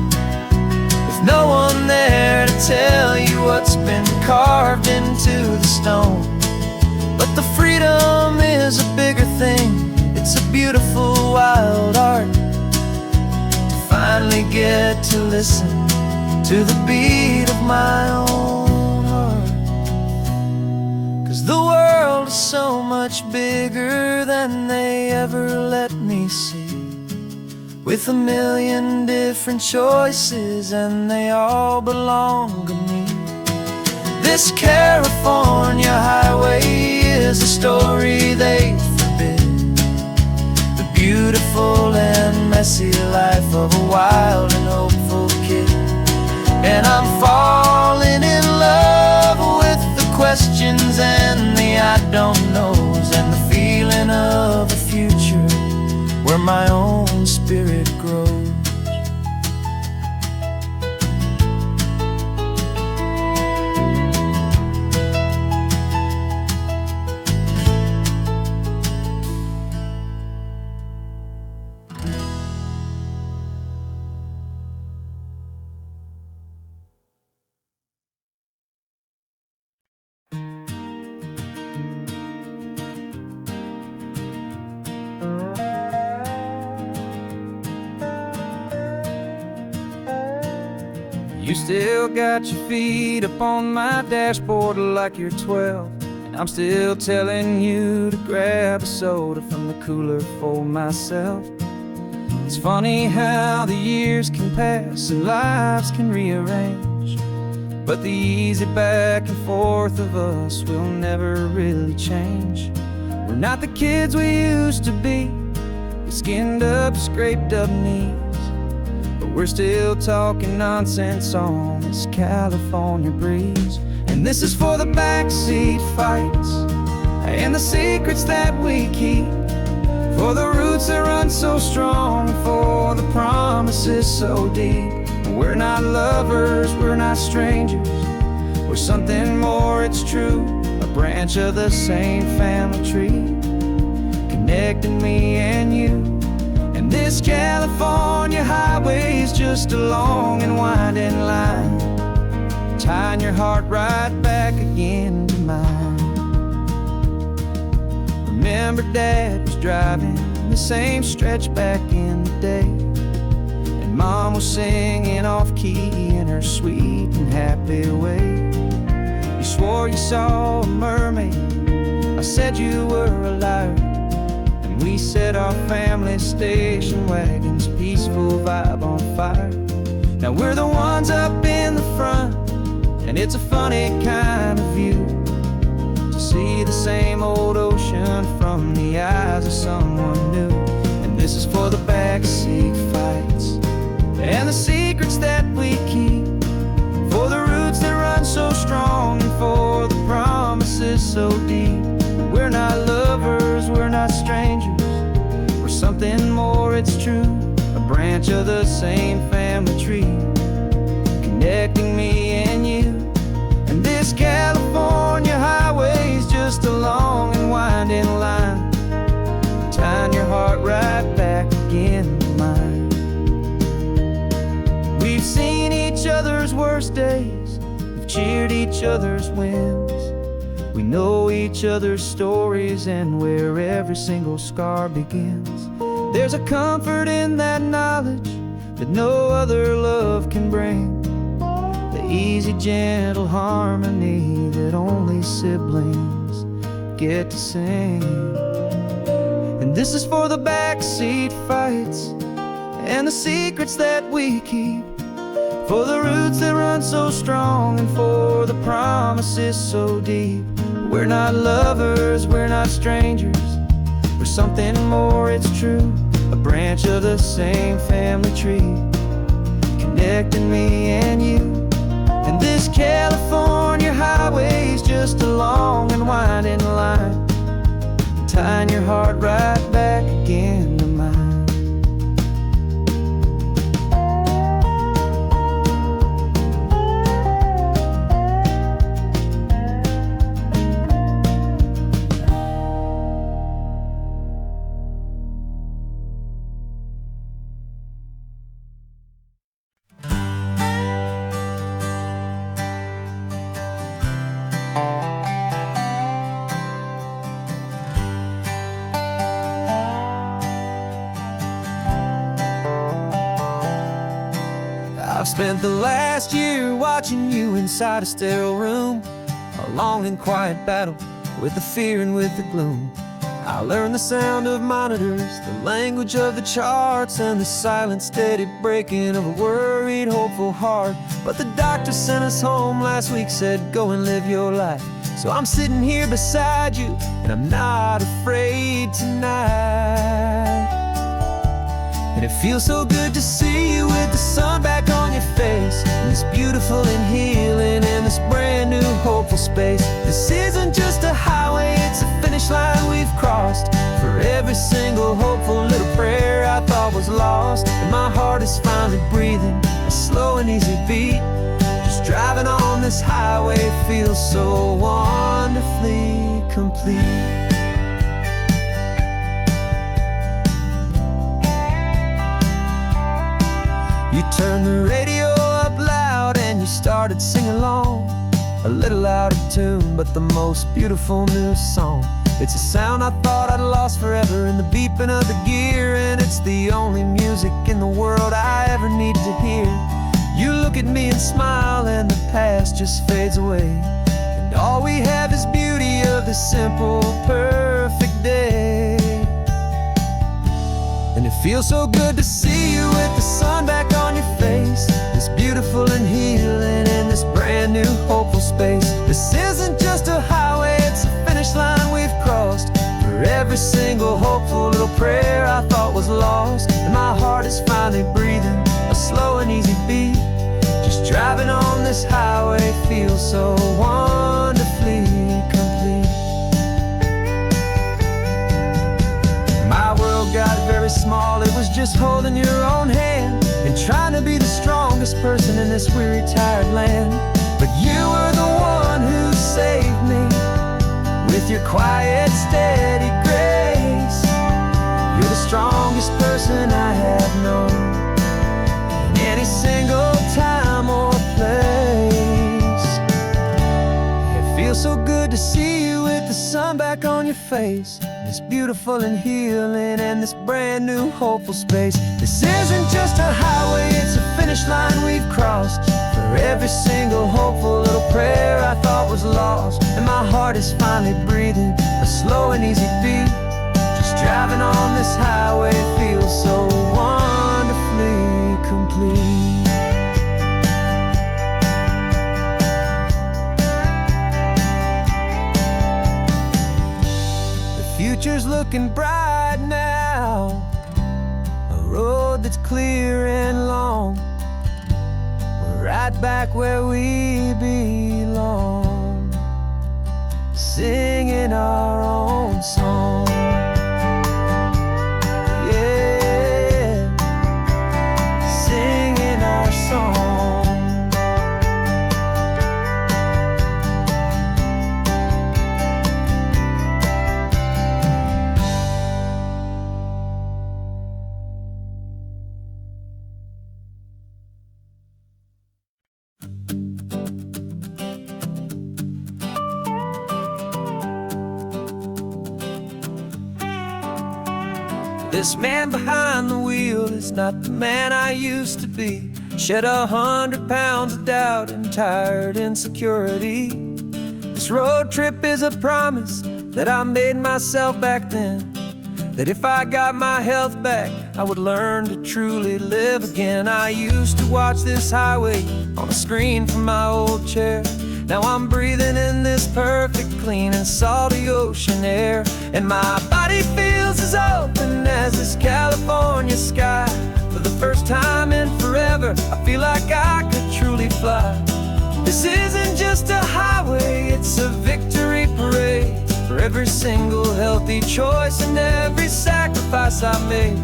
with no one there to tell you what's been carved into the stone. But the freedom is a bigger thing. It's a beautiful wild art to finally get to listen to the beat of my own heart. 'Cause the world is so much bigger than they ever let me see, with a million different choices and they all belong to me. This California highway is a story they forbid, the beautiful and messy life of a wild and hopeful kid. And I'm falling in love with the questions and the I don't knows, and the feeling of a future where my own spirit grows. You still got your feet up on my dashboard like you're 12, and I'm still telling you to grab a soda from the cooler for myself. It's funny how the years can pass and lives can rearrange, but the easy back and forth of us will never really change. We're not the kids we used to be, with skinned up, scraped up knees, but we're still talking nonsense on this California breeze. And this is for the backseat fights and the secrets that we keep, for the roots that run so strong, for the promises so deep. We're not lovers, we're not strangers, we're something more, it's true, a branch of the same family tree, connecting me and you. And this California highway is just a long and winding line, tying your heart right back again to mine. Remember Dad was driving the same stretch back in the day, and Mom was singing off-key in her sweet and happy way. You swore you saw a mermaid, I said you were a liar, and we set our family station wagon's peaceful vibe on fire. Now we're the ones up in the front, and it's a funny kind of view to see the same old ocean from the eyes of someone new. And this is for the backseat fights and the secrets that we keep, for the roots that run so strong, and for the promises so deep. We're not lovers, we're not strangers, we're something more, it's true, a branch of the same family tree, connecting me and you. And this California highway is just a long and winding line, tying your heart right back again to mine. We've seen each other's worst days, we've cheered each other's wins, we know each other's stories and where every single scar begins. There's a comfort in that knowledge that no other love can bring, the easy, gentle harmony that only siblings get to sing. And And this is for the backseat fights and the secrets that we keep, for the roots that run so strong and for the promises so deep. We're not lovers, we're not strangers, we're something more, it's true. A branch of the same family tree, connecting me and you. And this California highway's just a long and winding line, tying your heart right back again to mine. I've spent the last year watching you inside a sterile room, a long and quiet battle with the fear and with the gloom. I learned the sound of monitors, the language of the charts, and the silent steady breaking of a worried, hopeful heart. But the doctor sent us home last week, said go and live your life. So I'm sitting here beside you, and I'm not afraid tonight. And it feels so good to see you with the sun back on your face, and this beautiful and healing in this brand new hopeful space. This isn't just a highway, it's a finish line we've crossed. For every single hopeful little prayer I thought was lost, and my heart is finally breathing a slow and easy beat. Just driving on this highway feels so wonderfully complete. You turned the radio up loud and you started singing along, a little out of tune, but the most beautiful new song. It's a sound I thought I'd lost forever in the beeping of the gear, and it's the only music in the world I ever need to hear. You look at me and smile, and the past just fades away, and all we have is beauty of this simple, perfect day. And it feels so good to see you with the sun back on your face, this beautiful and healing in this brand new hopeful space. This isn't just a highway, it's a finish line we've crossed. For every single hopeful little prayer I thought was lost, and my heart is finally breathing a slow and easy beat. Just driving on this highway feels so wonderfully complete. My world got very small, it was just holding your own hand and trying to be the strongest person in this weary, tired land. But you were the one who saved me with your quiet, steady grace. You're the strongest person I have known in any single time or place. It feels so good to see you with the sun back on your face, this beautiful and healing and this brand new hopeful space. This isn't just a highway, it's a finish line we've crossed. For every single hopeful little prayer I thought was lost, and my heart is finally breathing a slow and easy beat. Just driving on this highway feels so wonderfully complete. Future's looking bright now, a road that's clear and long. We're right back where we belong, singing our own song. Yeah, singing our song. This man behind the wheel is not the man I used to be. Shed 100 pounds of doubt and tired insecurity. This road trip is a promise that I made myself back then, that if I got my health back, I would learn to truly live again. I used to watch this highway on a screen from my old chair. Now I'm breathing in this perfect, clean and salty ocean air. And my body feels as open as this California sky. For the first time in forever, I feel like I could truly fly. This isn't just a highway, it's a victory parade. For every single healthy choice and every sacrifice I made.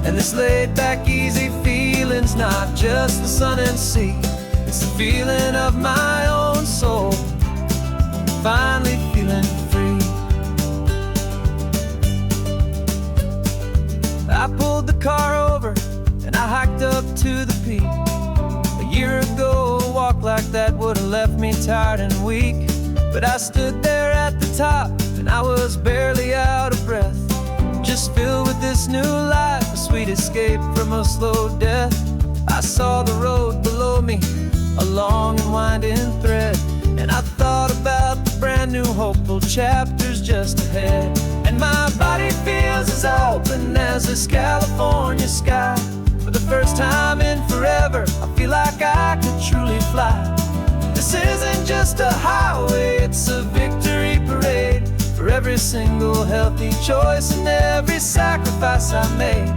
And this laid back, easy feeling's not just the sun and sea. It's the feeling of my own soul, finally feeling free. I pulled the car over and I hiked up to the peak. A year ago, a walk like that would have left me tired and weak. But I stood there at the top and I was barely out of breath, just filled with this new life, a sweet escape from a slow death. I saw the road below me, a long and winding thread, and I thought about the brand new hopeful chapters just ahead. And my body feels as open as this California sky. For the first time in forever, I feel like I could truly fly. This isn't just a highway, it's a victory parade. For every single healthy choice and every sacrifice I made.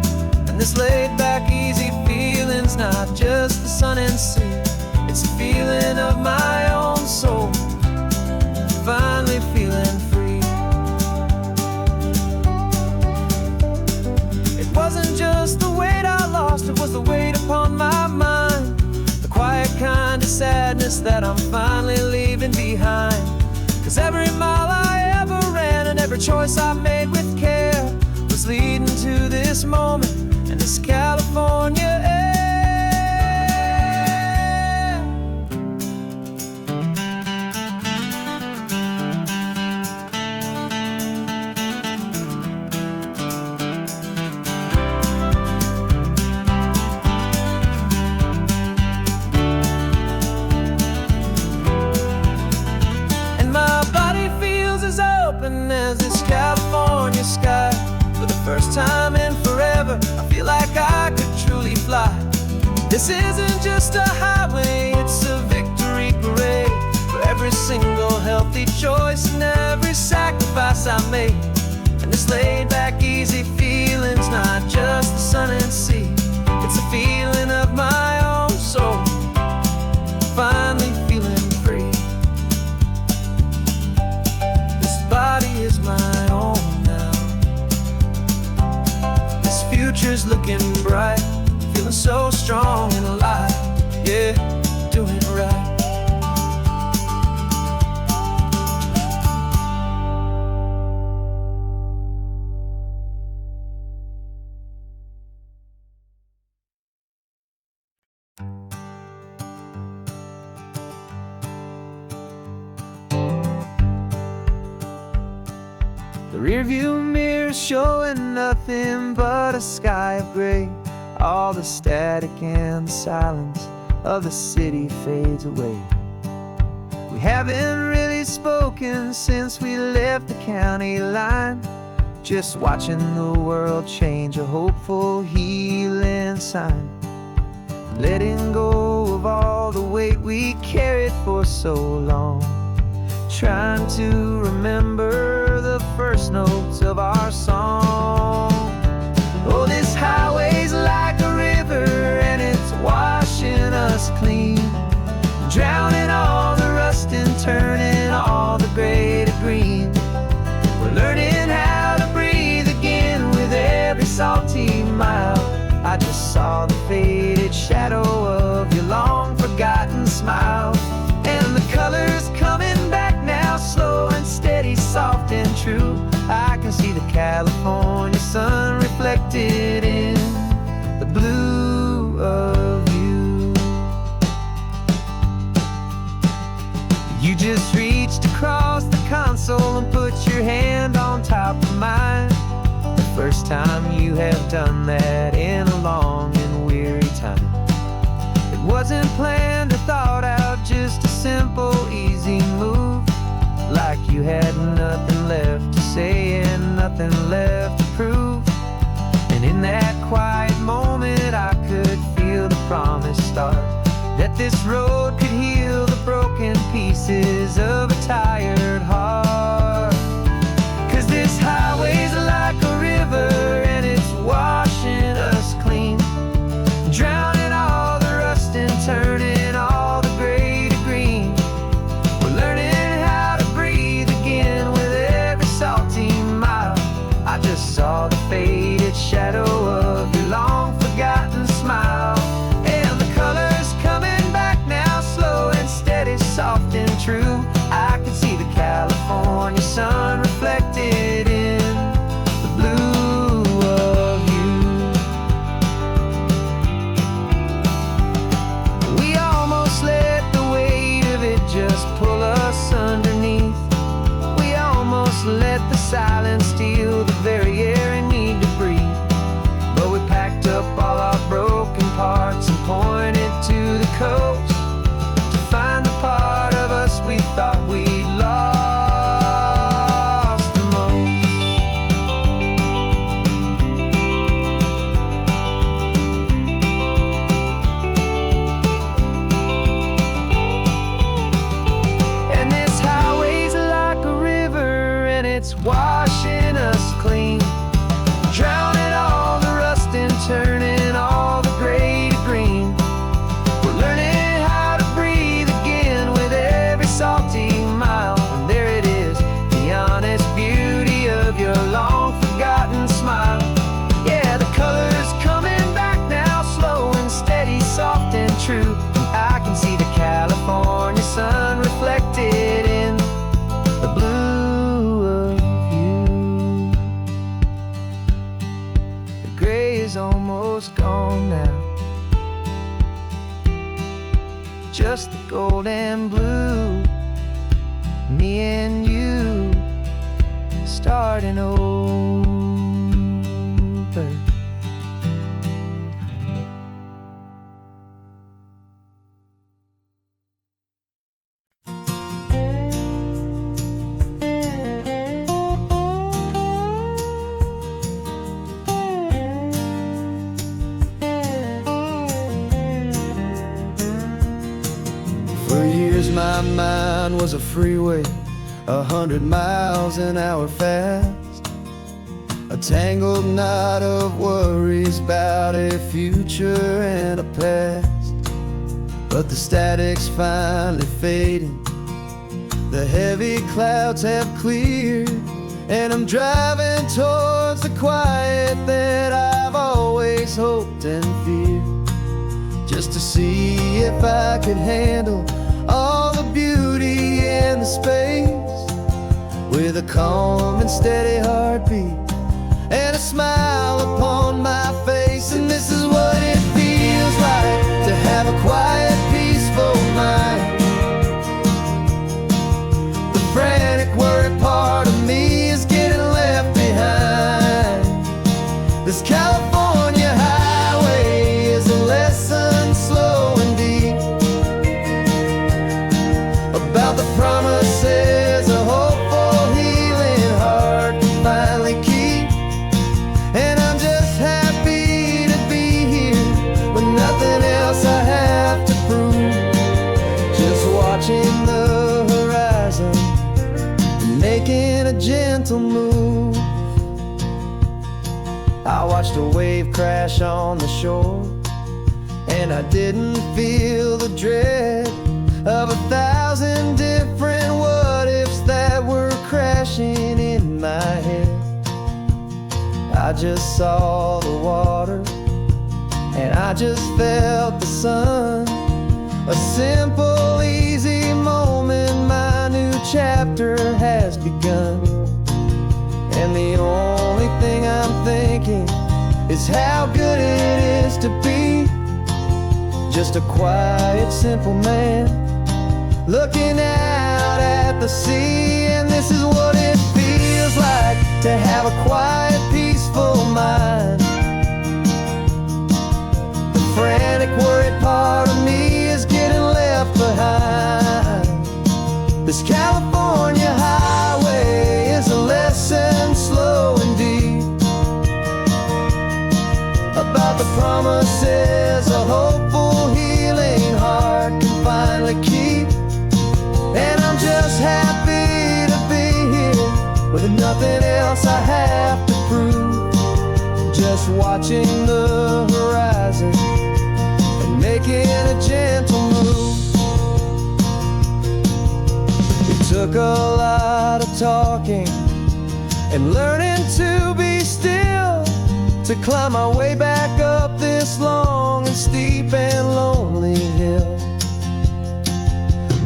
And this laid back, easy feeling's not just the sun and sea. It's a feeling of my own soul, finally feeling free. It wasn't just the weight I lost, it was the weight upon my mind. The quiet kind of sadness that I'm finally leaving behind. 'Cause every mile I ever ran and every choice I made with care was leading to this moment and this California air. As this California sky. For the first time in forever, I feel like I could truly fly. This isn't just a highway, it's a victory parade. For every single healthy choice and every sacrifice I made. And this laid back, easy feeling's not just the sun and sea. It's a feeling of my own soul, finally feeling free. Body is my own now. This future's looking bright, feeling so strong and alive. Yeah, doing right. The rearview mirror's showing nothing but a sky of gray. All the static and the silence of the city fades away. We haven't really spoken since we left the county line. Just watching the world change, a hopeful healing sign. Letting go of all the weight we carried for so long. Trying to remember the first notes of our song. Oh, this highway's like a river and it's washing us clean, drowning all the rust and turning all the gray to green. We're learning how to breathe again with every salty mile. I just saw the faded shadow of your long forgotten smile. And the colors coming back now, slow and steady, soft and true. I can see the California sun reflected in the blue of you. You just reached across the console and put your hand on top of mine. The first time you have done that in a long and weary time. It wasn't planned or thought out, just a simple, easy move. Like you had nothing left to say and nothing left to prove. that quiet moment I could feel the promise start, that this road could heal the broken pieces of a tired heart. 'Cause this highway's like a river and it's washing us clean, drowning all the rust and turning all the gray to green. We're learning how to breathe again with every salty mile. I just saw the faded shadow of your long forgotten smile, and the colors coming back now, slow and steady, soft and true. I can see the California sun reflected in the blue of you. We almost let the weight of it just pull us underneath. We almost let the silence steal the very air I need to breathe. But we packed up all our broken parts and pointed to the coast to find the part of us we thought we'd lost the most. And this highway's like a river and it's washing us clean, drowning all the rust and turning all the gray to green. We're learning how to breathe again with every salty mile. And there it is, the honest beauty of your long forgotten smile. Yeah, the colors coming back now, slow and steady, soft and true. I can see the California sun reflected in the blue of you. The gray is almost gone now, just the gold and blue. Me and you starting over. For years my mind was a freeway, 100 miles an hour fast, a tangled knot of worries about a future and a past. But the static's finally fading, the heavy clouds have cleared, and I'm driving towards the quiet that I've always hoped and feared, just to see if I could handle all the beauty and the space, with a calm and steady heartbeat and a smile upon my face. And this is what it feels like to have a quiet, peaceful mind. The frantic, worried part of me is getting left behind. This California highway is a lesson slow and deep about the promises a hopeful, healing heart can finally keep. And I'm just happy to be here with nothing else I have to prove, just watching the horizon and making a gentle move. I watched a wave crash on the shore, and I didn't feel the dread of 1,000 different what-ifs that were crashing in my head. I just saw the water, and I just felt the sun. A simple, easy moment, my new chapter has begun. And the only thing I'm thinking is how good it is to be just a quiet, simple man looking out at the sea. And this is what it feels like to have a quiet, peaceful mind. The frantic, worried part of me is getting left behind. This California highway is a lesson slow and deep the promises a hopeful, healing heart can finally keep. And I'm just happy to be here with nothing else I have to prove. Just watching the horizon and making a gentle move. It took a lot of talking and learning to be still to climb my way back up this long and steep and lonely hill.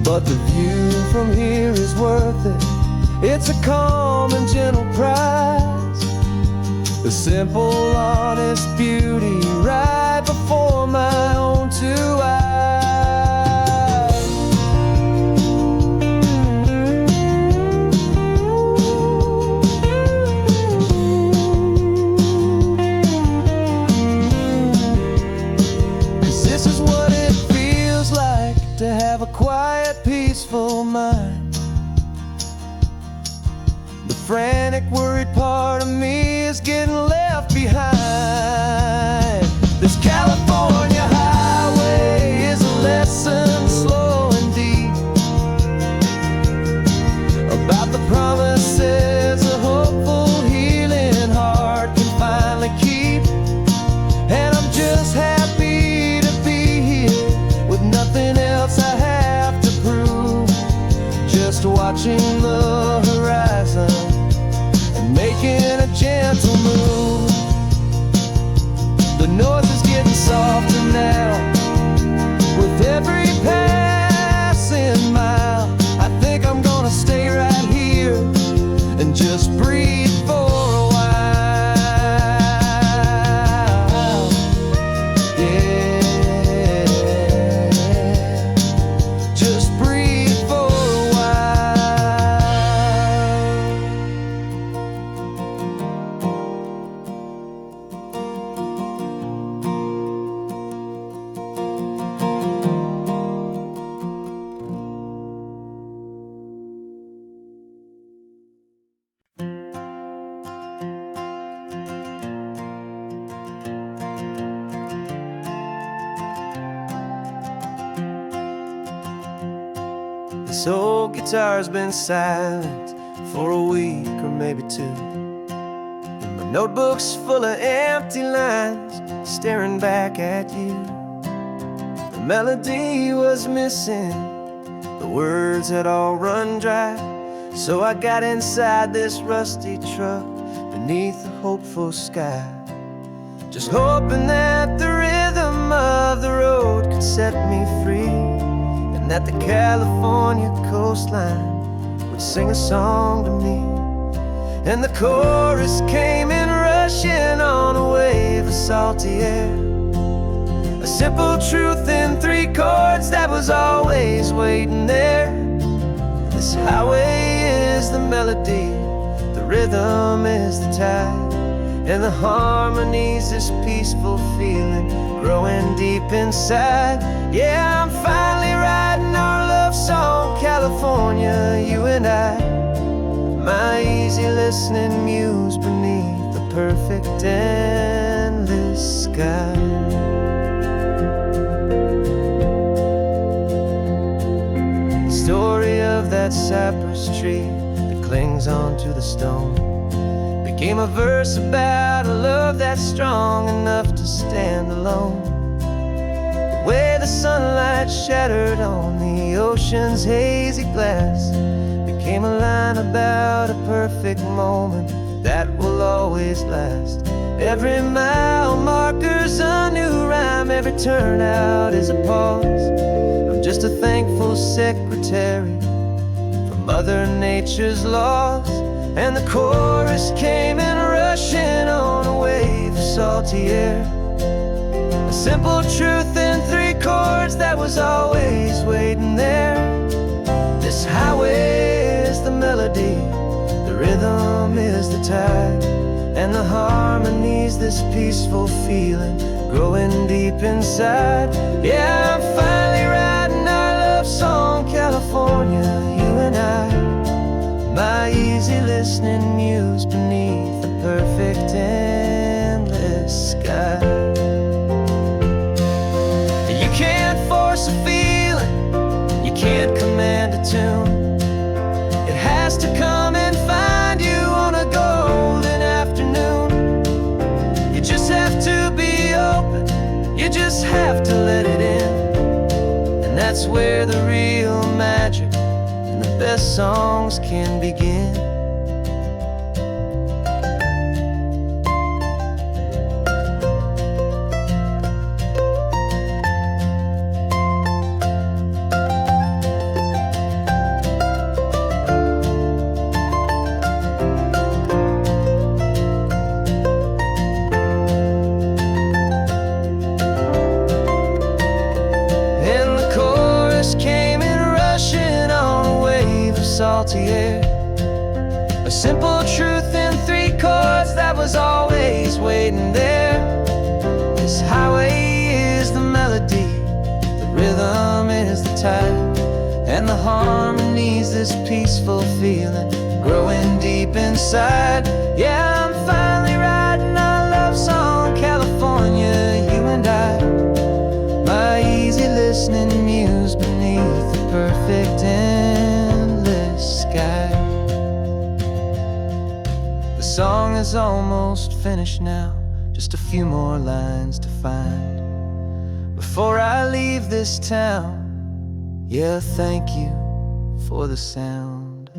But the view from here is worth it. It's a calm and gentle prize, the simple, honest beauty right before my own two eyes. 'Cause this is what it feels like to have a quiet, peaceful mind. The frantic, worried part of me is getting left behind. This California highway is a lesson slow and deep about the promises a hopeful, healing heart can finally keep. And I'm just happy to be here with nothing else I have to prove. Just watching the horizon and making a gentle move. The noise is getting softer now with every passing mile. I think I'm gonna stay right here and just breathe for a while. Yeah, just breathe for a while. This old guitar's been silent for a week or maybe two, and my notebook's full of empty lines staring back at you. The melody was missing, the words had all run dry. So I got inside this rusty truck beneath a hopeful sky, just hoping that the rhythm of the road could set me free, and that the California coastline would sing a song to me. And the chorus came in rushing on a wave of salty air, a simple truth in 3 chords that was always waiting there. This highway is the melody, the rhythm is the tide, and the harmony's this peaceful feeling growing deep inside. Yeah, I'm finally writing our love song, California, you and I. My easy listening muse beneath the perfect endless sky. The story of that cypress tree that clings onto the stone became a verse about a love that's strong enough to stand alone. The way the sunlight shattered on the ocean's hazy glass became a line about a perfect moment that will always last. Every mile marker's a new rhyme, every turnout is a pause. I'm just a thankful secretary for Mother Nature's laws. And the chorus came in rushing on a wave of salty air, a simple truth in 3 chords that was always waiting there. This highway is the melody, the rhythm is the tide, and the harmony's this peaceful feeling growing deep inside. Yeah, I'm finally writing our love song, California, you and I. My easy listening muse beneath the perfect endless sky. just have to let it in. And that's where the real magic and the best songs can begin. Came in rushing on a wave of salty air, a simple truth in 3 chords that was always waiting there. This highway is the melody, the rhythm is the tide, and the harmony's this peaceful feeling growing deep inside. Yeah, I'm finally writing our love song, California, you and I. My easy listening muse beneath the perfect endless sky. The song is almost finished now, just a few more lines to find before I leave this town. Yeah, thank you for the sound.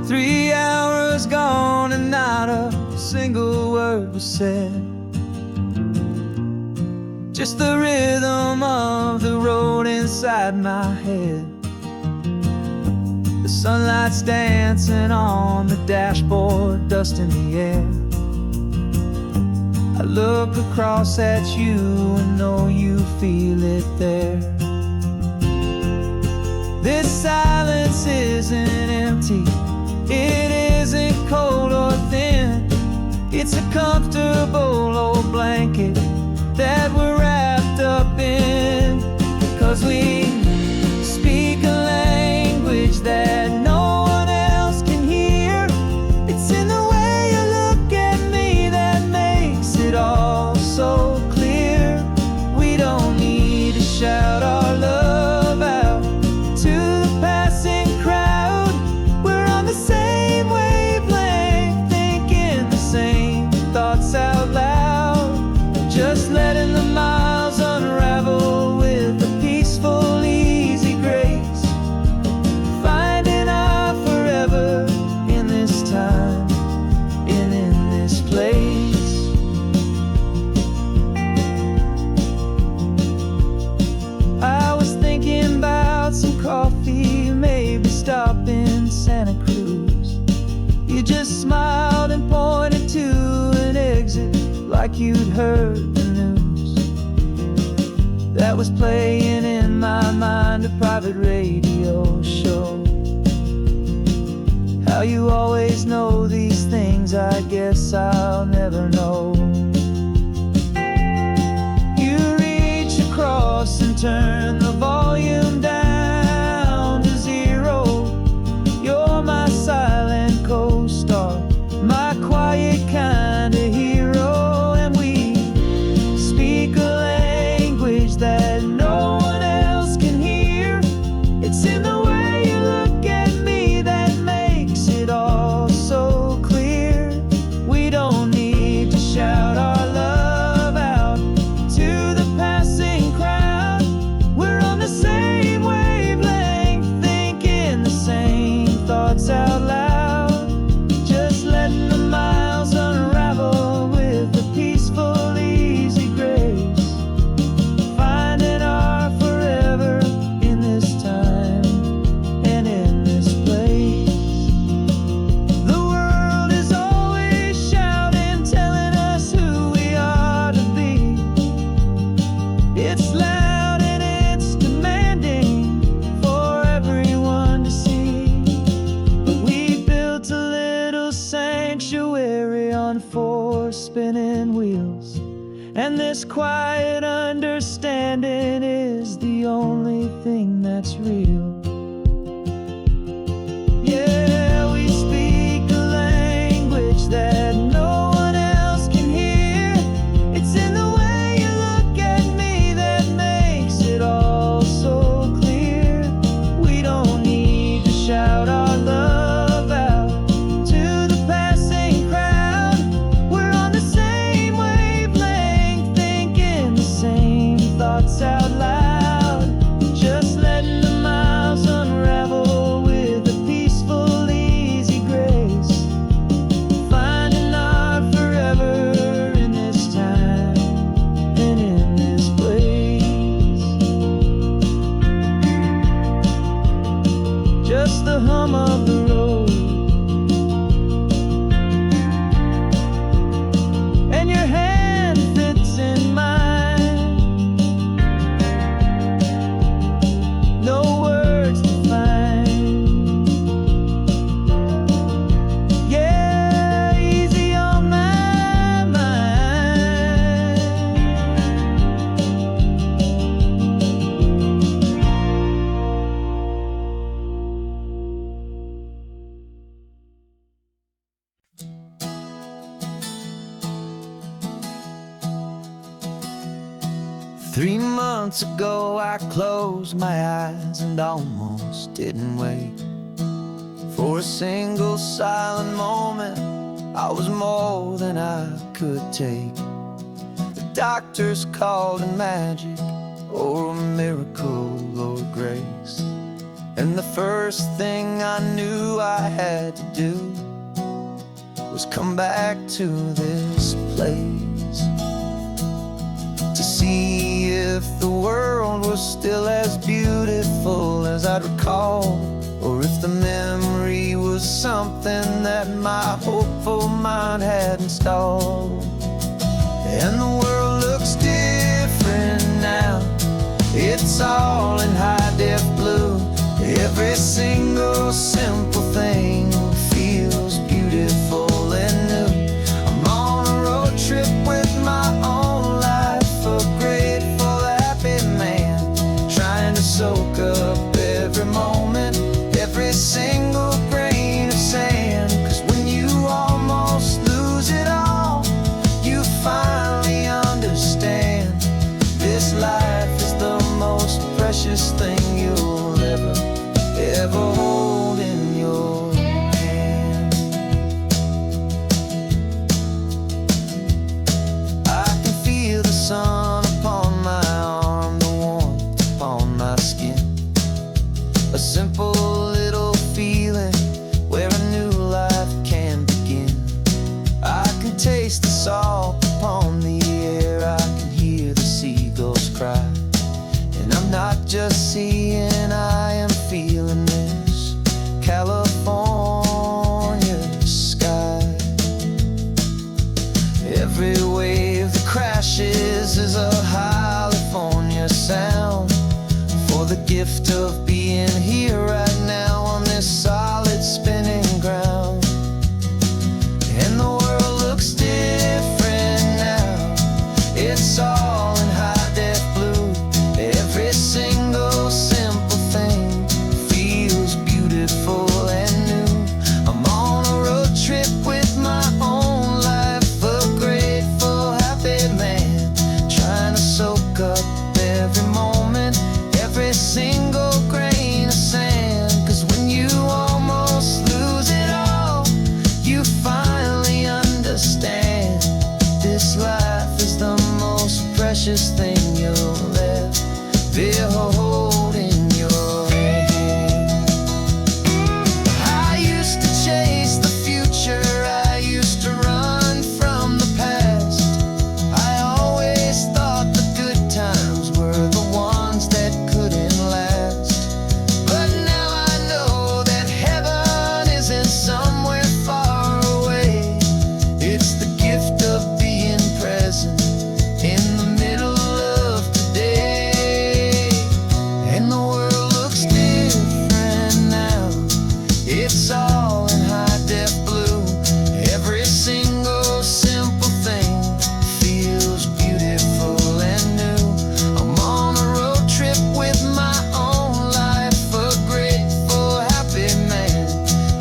3 hours gone and not a single word was said. Just the rhythm of the road inside my head. The sunlight's dancing on the dashboard, dust in the air. I look across at you and know you feel it there. This silence isn't empty, it isn't cold or thin. It's a comfortable old blanket that we're wrapped up in. 'Cause we speak a language that no one else can hear. It's in the way you look at me that makes it all so clear. We don't need to shout our love out to the passing crowd. We're on the same wavelength, thinking the same thoughts out loud. Just letting the miles unravel with a peaceful, easy grace. Finding our forever in this time and in this place. I was thinking about some coffee, maybe stop in Santa Cruz. You just smiled and pointed to an exit like you'd heard the news. That was playing in my mind, a private radio show. How you always know these things, I guess I'll never know. You reach across and turn the volume down to 0. You're my silent co-star, my quiet kind of hero. And we speak a language that no one else can hear. It's in the way you look at me that makes it all so clear. We don't need to shout our love out to the passing crowd. We're on the same wavelength, thinking the same thoughts out loud. Just letting the miles unravel with a peaceful, easy grace. Finding our forever in this time and in this place. The world is always shouting, telling us who we are to be. It's loud and it's demanding for everyone to see. But we built a little sanctuary on 4 spinning wheels, and this quiet understanding is the only thing that's real. Yeah, we speak a language that no one 3 months ago I closed my eyes and almost didn't wake. For a single silent moment, I was more than I could take. The doctors called it magic, or a miracle, or grace. And the first thing I knew I had to do was come back to this place, to see if the world was still as beautiful as I'd recall, or if the memory was something that my hopeful mind had installed. And the world looks different now, it's all in high-def blue. Every single simple thing feels beautiful and new. I'm on a road trip with my own life, a grateful, happy man, trying to soak up every moment, every single grain of sand. 'Cause when you almost lose it all, you finally understand this life is the most precious thing you'll ever hold in your hand. I can feel the sun upon my arm, the warmth upon my skin, a simple little feeling where a new life can begin. I can taste the salt upon the air, I can hear the seagulls cry, and I'm not just seeing, I am feeling this California sky. Every wave that crashes is a California sound, for the gift of being here right now on this solid spinning ground. And the world looks different now, it's all in high-def blue. Every single simple thing feels beautiful and new. I'm on a road trip with my own life, a grateful, happy man, trying to soak up every moment, every single grain of sand. 'Cause when you almost lose it all, you finally understand this life is the most precious thing you'll ever behold in your hand. I used to chase the future, I used to run from the past. I always thought the good times were the ones that couldn't last. But now I know that heaven isn't somewhere far away. It's the gift of being present in the middle of today. And the world looks different now, it's all in high-def blue. Every single simple thing feels beautiful and new. I'm on a road trip with my own life, a grateful, happy man,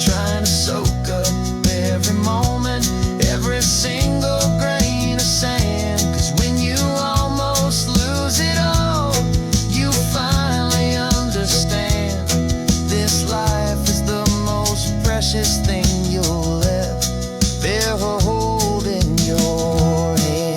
trying to soak up every moment, every single grain of sand. 'Cause when you almost lose it all, you finally understand this life is the most precious thing you'll ever hold in your hand.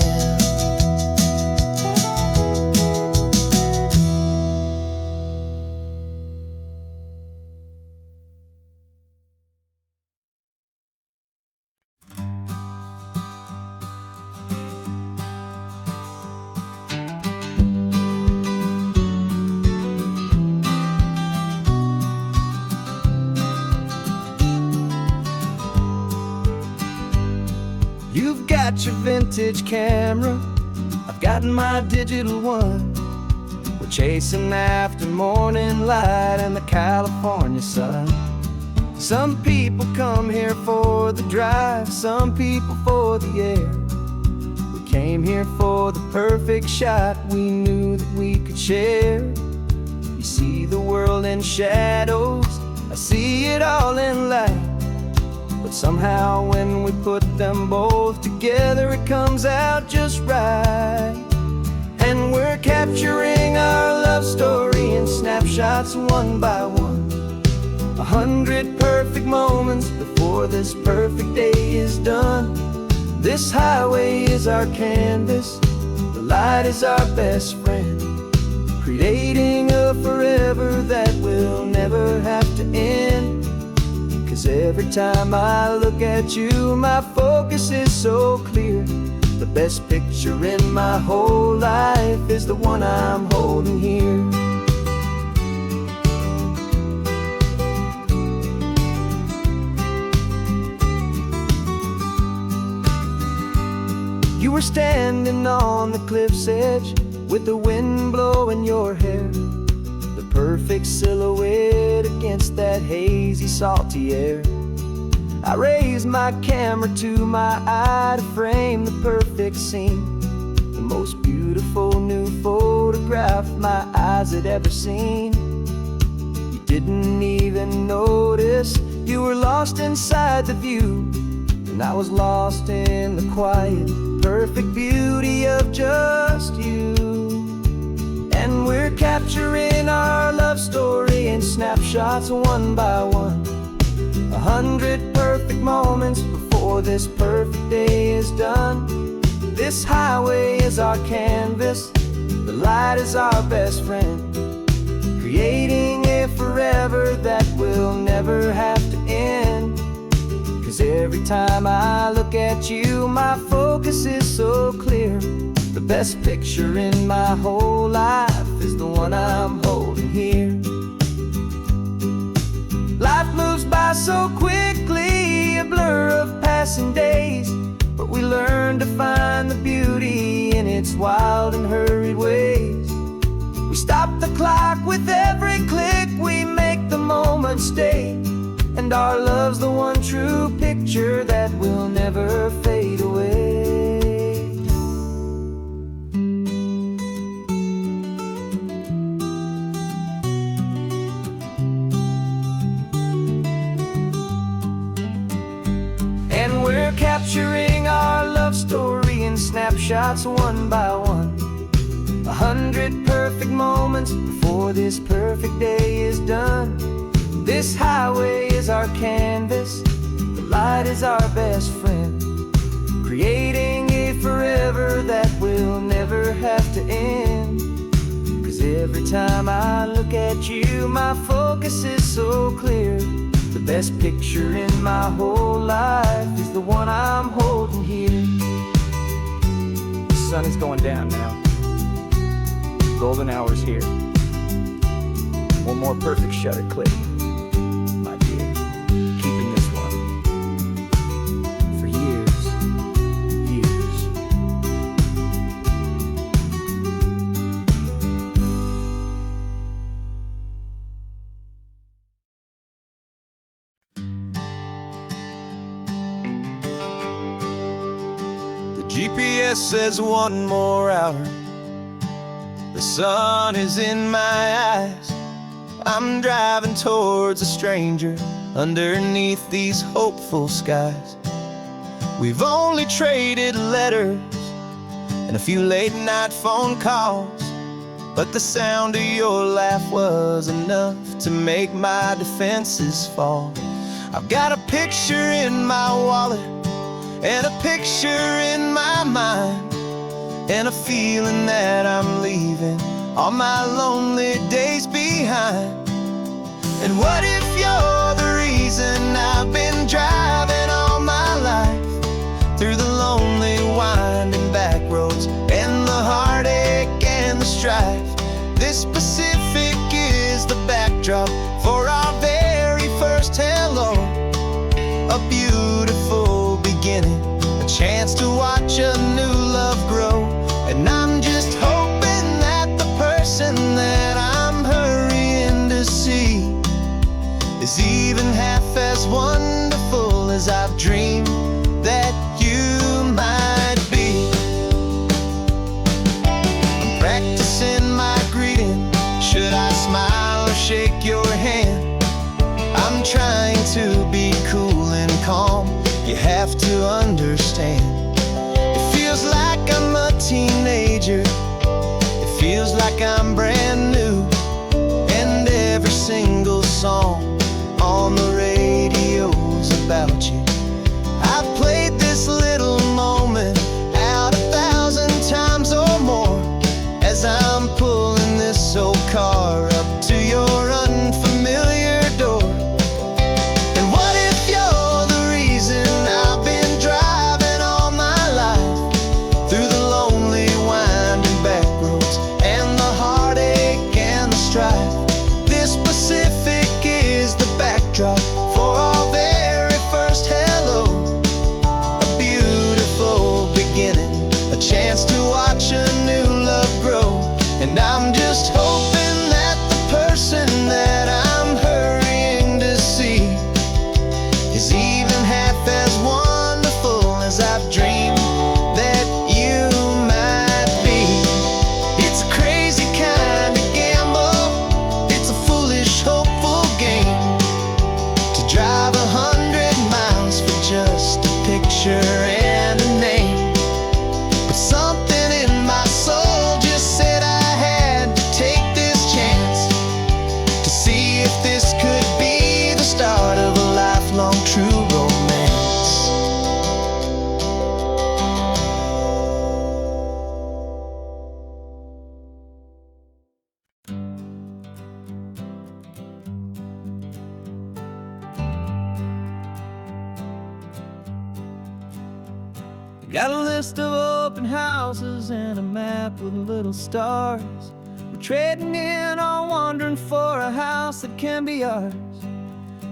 You've got your vintage camera, I've got my digital one. We're chasing after morning light and the California sun. Some people come here for the drive, some people for the air. We came here for the perfect shot we knew that we could share. You see the world in shadows, I see it all in light. But somehow when we put them both together, it comes out just right. And we're capturing our love story in snapshots one by one. 100 perfect moments before this perfect day is done. This highway is our canvas, the light is our best friend, creating a forever that will never have to end. 'Cause every time I look at you, my focus is so clear. The best picture in my whole life is the one I'm holding here. You were standing on the cliff's edge with the wind blowing your hair, the perfect silhouette against that hazy, salty air. I raised my camera to my eye to frame the perfect scene, the most beautiful new photograph my eyes had ever seen. You didn't even notice you were lost inside the view, and I was lost in the quiet, perfect beauty of just you. And we're capturing our love story in snapshots one by one. 100 perfect moments before this perfect day is done. This highway is our canvas, the light is our best friend, creating a forever that will never have to end. 'Cause every time I look at you, my focus is so clear. The best picture in my whole life is the one I'm holding here. Life moves by so quickly, a blur of passing days, but we learn to find the beauty in its wild and hurried ways. We stop the clock with every click, we make the moment stay, and our love's the one true picture that will never fade away. And we're capturing our love story in snapshots one by one. 100 perfect moments before this perfect day is done. This highway is our canvas, the light is our best friend, creating a forever that will never have to end. 'Cause every time I look at you, my focus is so clear. The best picture in my whole life is the one I'm holding here. The sun is going down now. Golden hour's here. One more perfect shutter click, my dear. Keeping this one for years, years. The GPS says one more hour. The sun is in my eyes. I'm driving towards a stranger underneath these hopeful skies. We've only traded letters and a few late night phone calls, but the sound of your laugh was enough to make my defenses fall. I've got a picture in my wallet and a picture in my mind, and a feeling that I'm leaving all my lonely days behind. And what if you're the reason I've been driving all my life, through the lonely winding back roads and the heartache and the strife? This Pacific is the backdrop for our very first hello, a beautiful beginning, a chance to watch a new love grow. And I'm just hoping that the person that I'm hurrying to see is even half as wonderful as I've dreamed that you might be. I'm practicing my greeting like I'm brand new. And every single song on the radio's about you. I've played this little moment out 1,000 times or more as I'm pulling this old car up to your unfamiliar door. And what if you're the reason I've been driving all my life through the lonely winding back roads and the heartache and the strife? This Pacific is the backdrop for our very first hello. A beautiful beginning, a chance to watch a new love grow. And I'm just hoping that the person that I'm hurrying to see is even half as wonderful as I've dreamed that you might be. It's a crazy kind of gamble, it's a foolish, hopeful game to drive 100 miles for just a picture and a name. But something in my soul just said I had to take this chance to see if this could be the start of a lifelong true romance. Got a list of open houses and a map with little stars. We're trading in on wondering for a house that can be ours.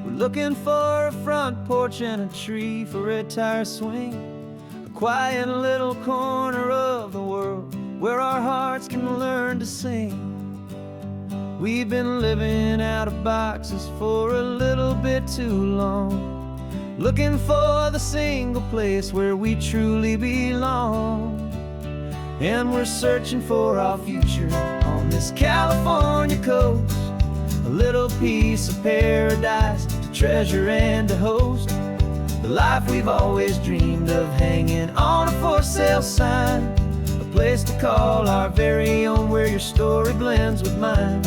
We're looking for a front porch and a tree for a tire swing, a quiet little corner of the world where our hearts can learn to sing. We've been living out of boxes for a little bit too long, looking for the single place where we truly belong. And we're searching for our future on this California coast, a little piece of paradise to treasure and to host, the life we've always dreamed of hanging on a for sale sign, a place to call our very own where your story blends with mine.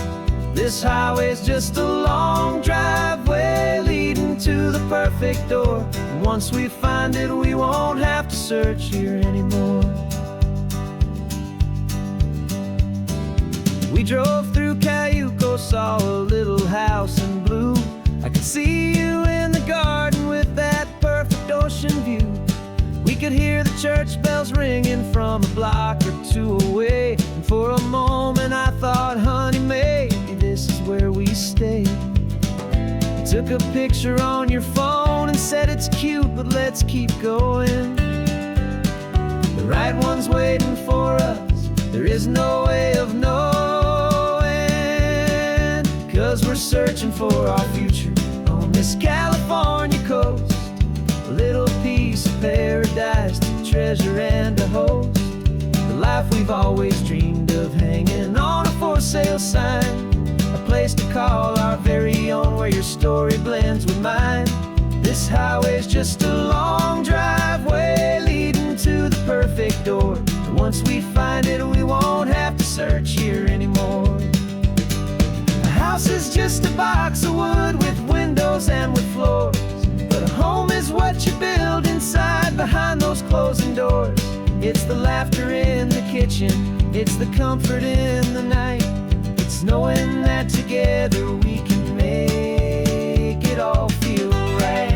This highway's just a long driveway leading to the perfect door, and once we find it we won't have to search here anymore. We drove through Cayuco, saw a little house in blue. I could see you in the garden with that perfect ocean view. We could hear the church bells ringing from a block or two away, and for a moment I thought, honey, maybe this is where we stay. You took a picture on your phone and said it's cute, but let's keep going. The right one's waiting for us, there is no way of knowing, 'cause we're searching for our future on this California coast, a little piece of paradise to treasure and to host, the life we've always dreamed of hanging on a for sale sign, a place to call our very own where your story blends with mine. This highway's just a long driveway leading to the perfect door, and once we find it we won't have to search here anymore. A house is just a box of wood with windows and with floors, but a home is what you build inside behind those closing doors. It's the laughter in the kitchen, it's the comfort in the night, it's knowing that together we can make it all feel right.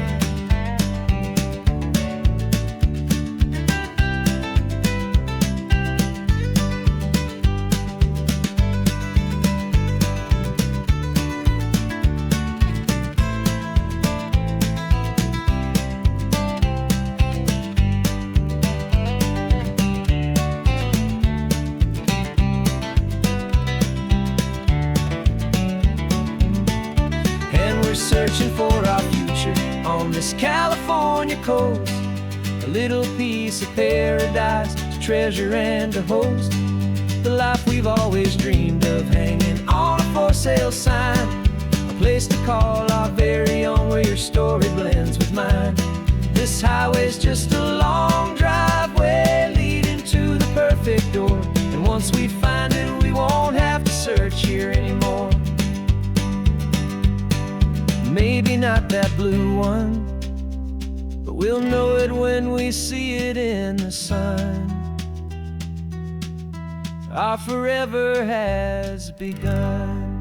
Searching for our future on this California coast, a little piece of paradise to treasure and to host, the life we've always dreamed of hanging on a for sale sign, a place to call our very own where your story blends with mine. This highway's just a long driveway leading to the perfect door, and once we find it we won't have not that blue one, but we'll know it when we see it in the sun. Our forever has begun.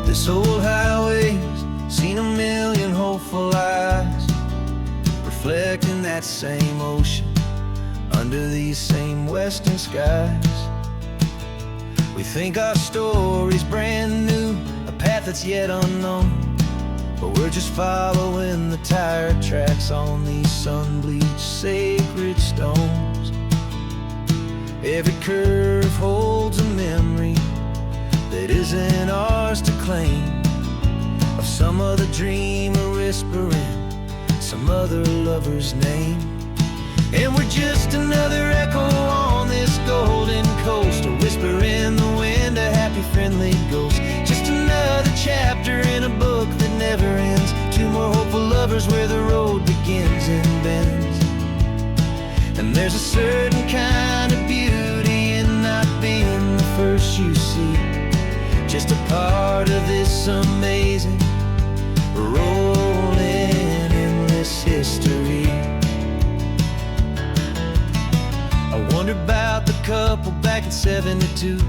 This old highway's seen a million hopeful eyes, reflecting that same ocean under these same western skies. We think our story's brand new, a path that's yet unknown, but we're just following the tire tracks on these sun-bleached sacred stones. Every curve holds a memory that isn't ours to claim, of some other dreamer whispering some other lover's name. And we're just another echo on this golden coast, a whisper in the wind, a happy friendly ghost. Just another chapter in a book that never ends, two more hopeful lovers where the road begins and bends. And there's a certain kind of beauty in not being the first you see, just a part of this amazing, rolling, endless history. I wonder about the couple back in '72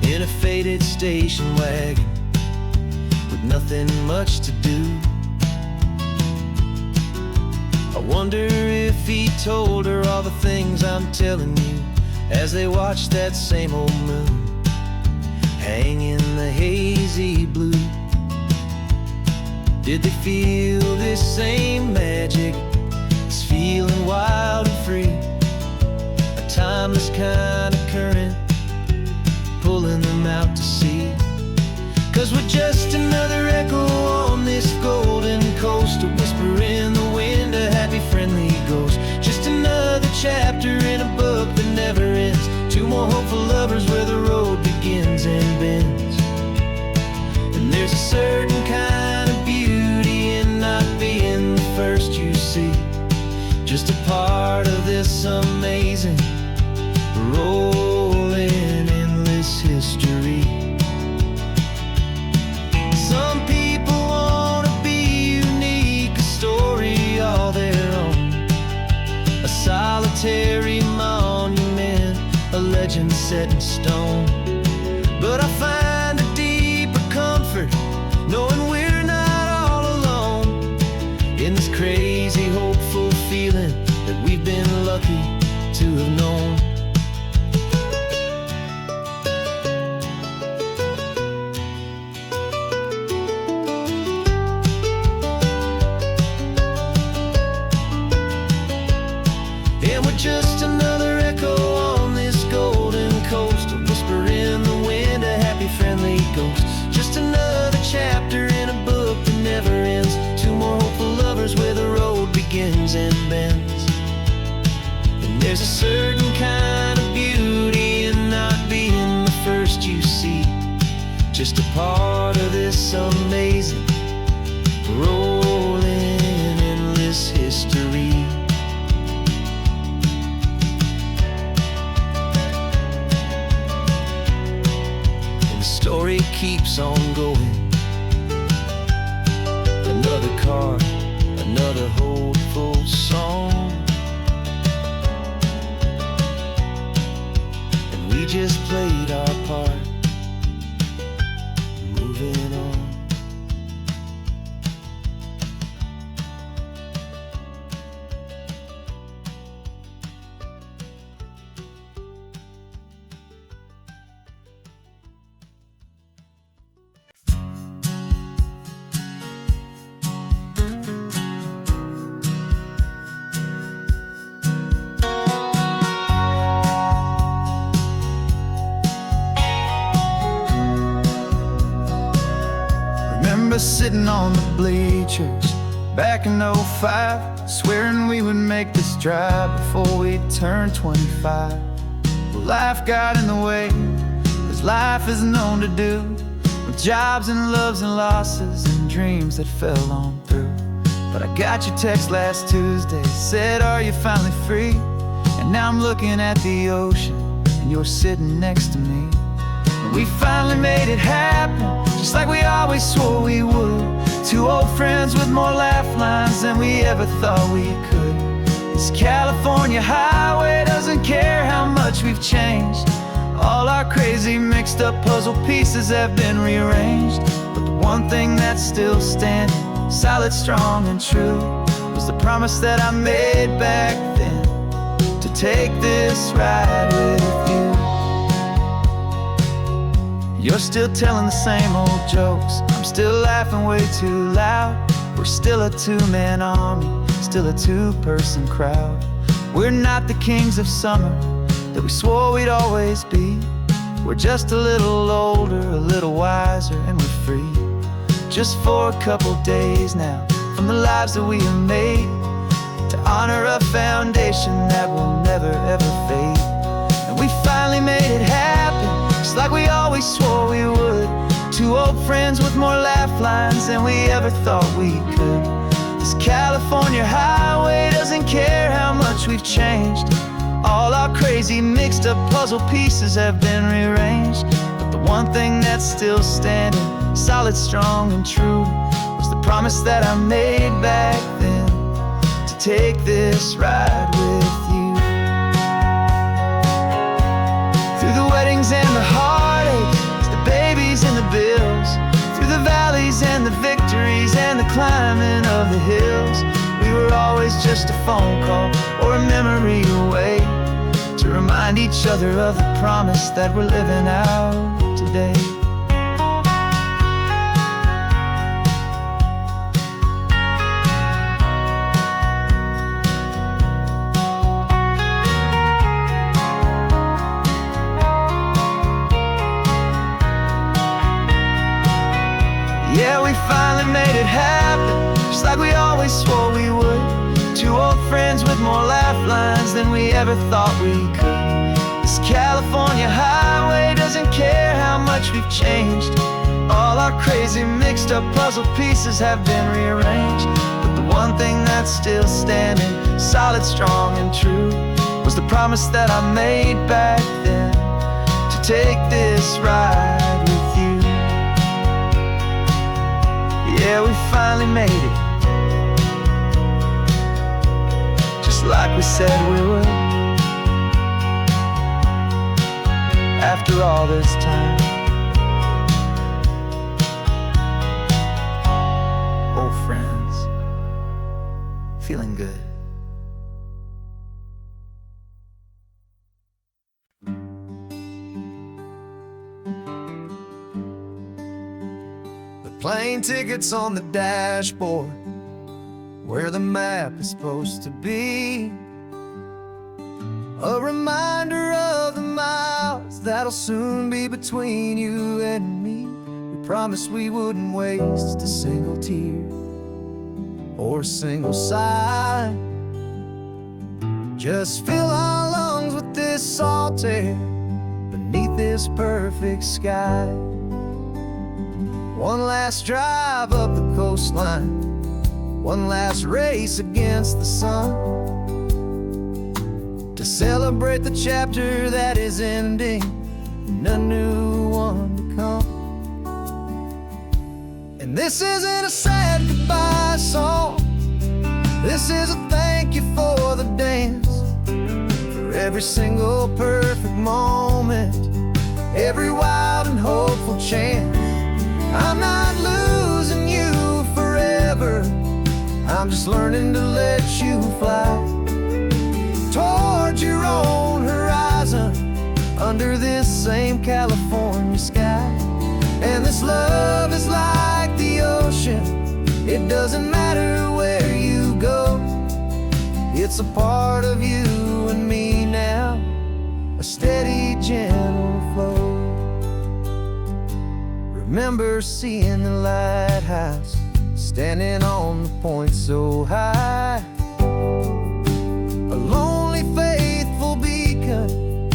in a faded station wagon with nothing much to do. I wonder if he told her all the things I'm telling you as they watched that same old moon hang in the hazy blue. Did they feel this same magic, this feeling wild and free, a timeless kind of current pulling them out to sea? 'Cause we're just another echo on this golden coast, a whisper in the wind, a happy friendly ghost. Just another chapter in a book that never ends, two more hopeful lovers where the road begins and bends. And there's a certain kind of beauty in not being the first you see, just a part of this amazing, rolling, endless history. Some people wanna be unique, a story all their own, a solitary monument, a legend set in stone. But I find a deeper comfort knowing we're not all alone in this crazy, hopeful feeling that we've been lucky to have known. And we're just another echo on this golden coast, a whisper in the wind, a happy friendly ghost. Just another chapter in a book that never ends, two more hopeful lovers where the road begins and bends. And there's a certain kind of beauty in not being the first you see, just a part of this amazing, rolling, endless history. Story keeps on going. Another car, another hopeful song, and we just played our part, moving on. sitting on the bleachers back in '05, swearing we would make this drive before we turned 25. Well, life got in the way, as life is known to do, with jobs and loves and losses and dreams that fell on through. But I got your text last Tuesday, said, are you finally free? And now I'm looking at the ocean, and you're sitting next to me. And we finally made it happen, just like we always swore we would. Two old friends with more laugh lines than we ever thought we could. This California highway doesn't care how much we've changed. All our crazy mixed up puzzle pieces have been rearranged. But the one thing that's still standing, solid, strong, and true, was the promise that I made back then, to take this ride with you. You're still telling the same old jokes, I'm still laughing way too loud. We're still a two-man army, still a two-person crowd. We're not the kings of summer that we swore we'd always be. We're just a little older, a little wiser, and we're free. Just for a couple days now, from the lives that we have made, to honor a foundation that will never ever fade. And we finally made it happen, just like we always swore we would. Two old friends with more laugh lines than we ever thought we could. This California highway doesn't care how much we've changed. All our crazy mixed up puzzle pieces have been rearranged. But the one thing that's still standing, solid, strong, and true, was the promise that I made back then, to take this ride with you. Through the weddings and the heartaches, the babies and the bills, through the valleys and the victories and the climbing of the hills, we were always just a phone call or a memory away, to remind each other of the promise that we're living out today. Yeah, we finally made it happen, just like we always swore we would. Two old friends with more laugh lines than we ever thought we could. This California highway doesn't care how much we've changed. All our crazy mixed up puzzle pieces have been rearranged. But the one thing that's still standing, solid, strong, and true, was the promise that I made back then, to take this ride with you. Yeah, we finally made it, just like we said we would. After all this time, old friends, feeling good. Plane tickets on the dashboard, where the map is supposed to be. A reminder of the miles that'll soon be between you and me. We promised we wouldn't waste a single tear or a single sigh. Just fill our lungs with this salt air beneath this perfect sky. One last drive up the coastline, one last race against the sun, to celebrate the chapter that is ending and a new one to come. And this isn't a sad goodbye song, this is a thank you for the dance, for every single perfect moment, every wild and hopeful chance. I'm not losing you forever, I'm just learning to let you fly toward your own horizon, under this same California sky. And this love is like the ocean, it doesn't matter where you go, it's a part of you and me now, a steady, gentle flow. remember seeing the lighthouse, standing on the point so high. A lonely, faithful beacon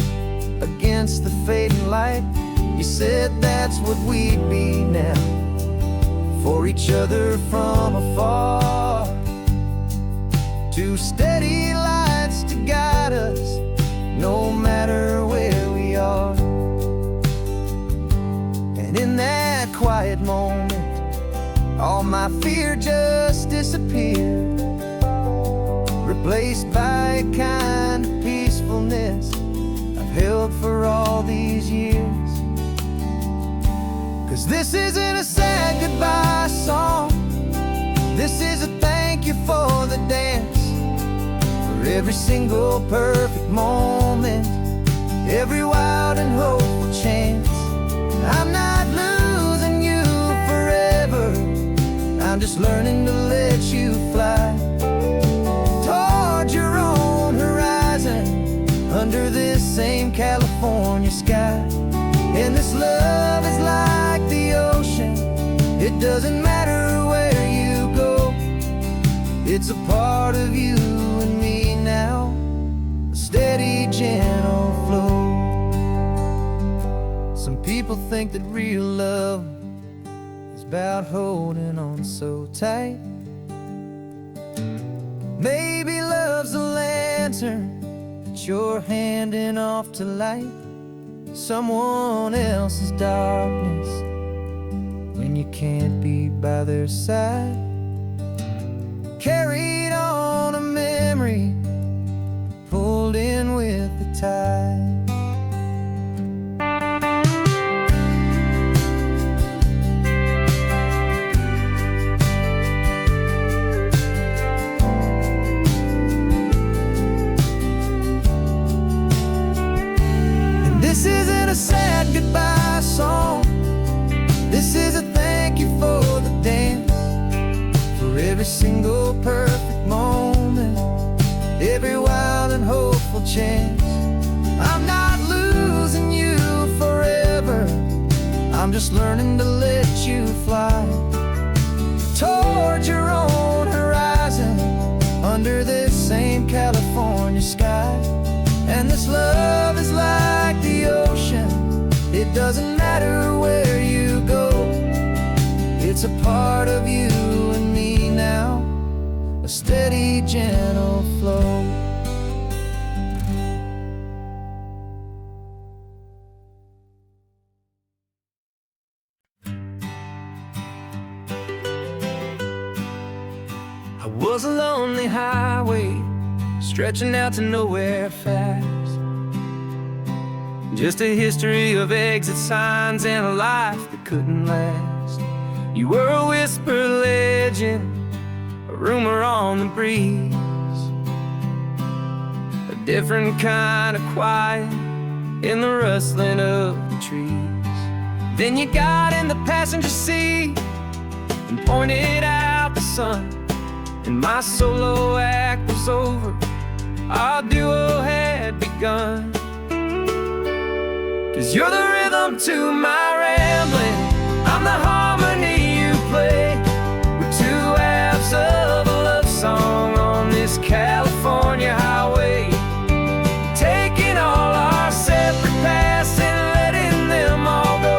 against the fading light. You said that's what we'd be now, for each other from afar. Two steady lights to guide us, no matter where we are. And in that quiet moment, all my fear just disappeared, replaced by a kind of peacefulness I've held for all these years. 'Cause this isn't a sad goodbye song, this is a thank you for the dance, for every single perfect moment, every wild and hopeful chance. I'm not losing you forever, I'm just learning to let you fly toward your own horizon, under this same California sky. And this love is like the ocean, it doesn't matter where you go, it's a part of you and me now, a steady, gentle flow. Some people think that real love is about holding on so tight. Maybe love's a lantern that you're handing off to light someone else's darkness when you can't be by their side. Carried on a memory, pulled in with the tide. This isn't a sad goodbye song, this is a thank you for the dance, for every single perfect moment, every wild and hopeful chance. I'm not losing you forever, I'm just learning to let you fly toward your own horizon, under this same California sky. And this love is like the ocean, it doesn't matter where you go, it's a part of you and me now, a steady, gentle flow. I was a lonely highway, stretching out to nowhere fast, just a history of exit signs and a life that couldn't last. You were a whisper legend, a rumor on the breeze, a different kind of quiet in the rustling of the trees. Then you got in the passenger seat and pointed out the sun, and my solo act was over, our duo had begun. 'Cause you're the rhythm to my rambling, I'm the harmony you play. We're two halves of a love song on this California highway, taking all our separate paths and letting them all go,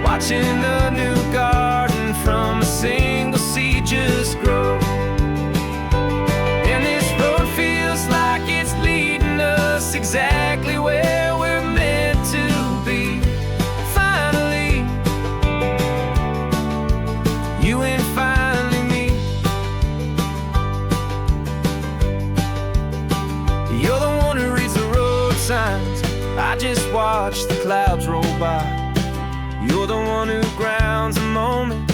watching a new garden from a single seed just grow. And this road feels like it's leading us exactly where we're meant to be. Finally, you and finally me. You're the one who reads the road signs, I just watch the clouds roll by. You're the one who grounds a moment,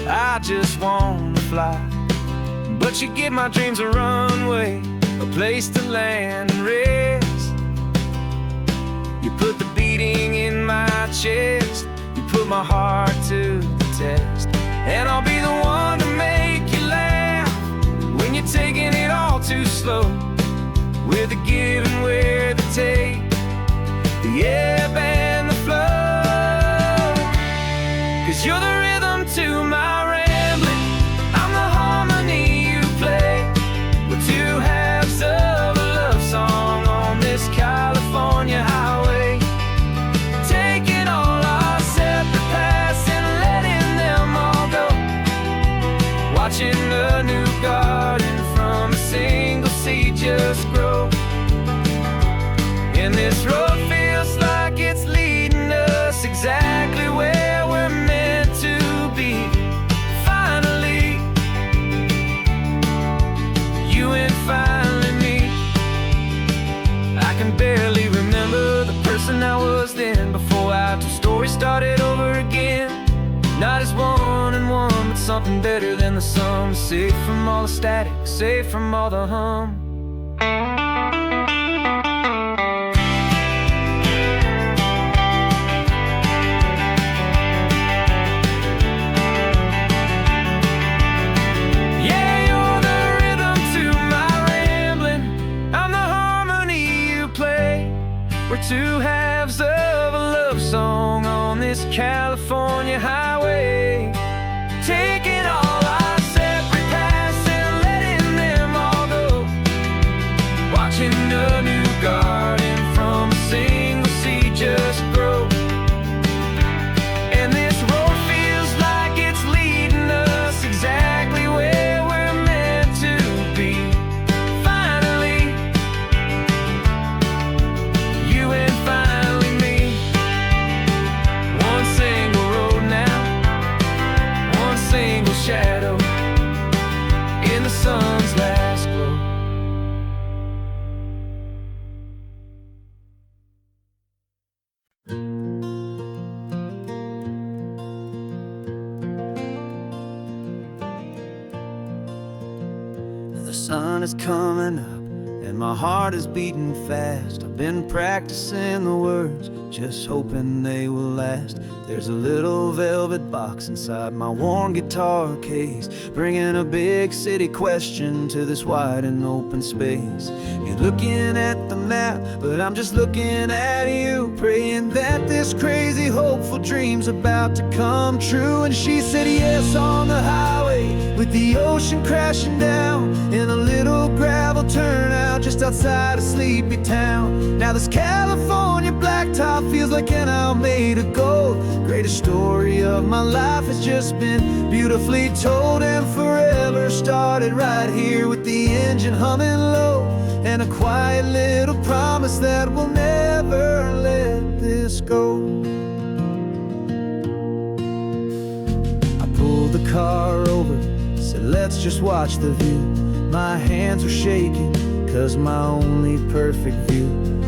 I just wanna fly. But you give my dreams a runway, a place to land and rest. You put the beating in my chest, you put my heart to the test. And I'll be the one to make you laugh when you're taking it all too slow. We're the give and we're the take, the ebb and the flow. started over again. Not as one and one, but something better than the sum. Safe from all the static, safe from all the hum. We're two halves of a love song on this California highway, taking all our separate paths and letting them all go, watching a new garden from a single seed just grow. And this road feels like it's leading us exactly where we're meant to be. Finally, you and finally me. One single road now, one single shadow in the sun's last glow. The sun is coming up and my heart is beating fast. I've been practicing the words, just hoping they will last. There's a little velvet box inside my worn guitar case, bringing a big city question to this wide and open space. You're looking at the map, but I'm just looking at you, praying that this crazy hopeful dream's about to come true. And she said yes on the highway, with the ocean crashing down in a little gravel turnout just outside a sleepy town. Now this California blacktop feels like an owl made of gold. Greatest story of my life has just been beautifully told, and forever started right here with the engine humming low, and a quiet little promise that we'll never let this go. I pulled the car over, said let's just watch the view. My hands were shaking, cause my only perfect view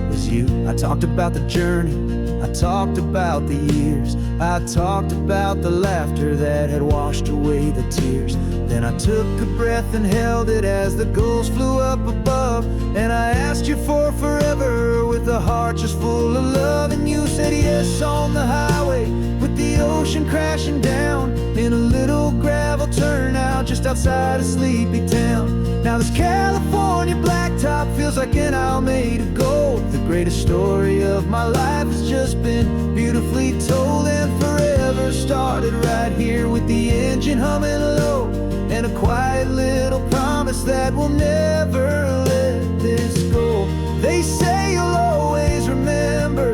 was you. I talked about the journey, I talked about the years, I talked about the laughter that had washed away the tears. Then I took a breath and held it as the gulls flew up above, and I asked you for forever with a heart just full of love. And you said yes on the highway, with the ocean crashing down in a little gravel turnout just outside a sleepy town. Now this California blacktop feels like an owl made of gold. The greatest story of my life has just been beautifully told, and forever started right here with the engine humming low, and a quiet little promise that we'll never let this go. They say you'll always remember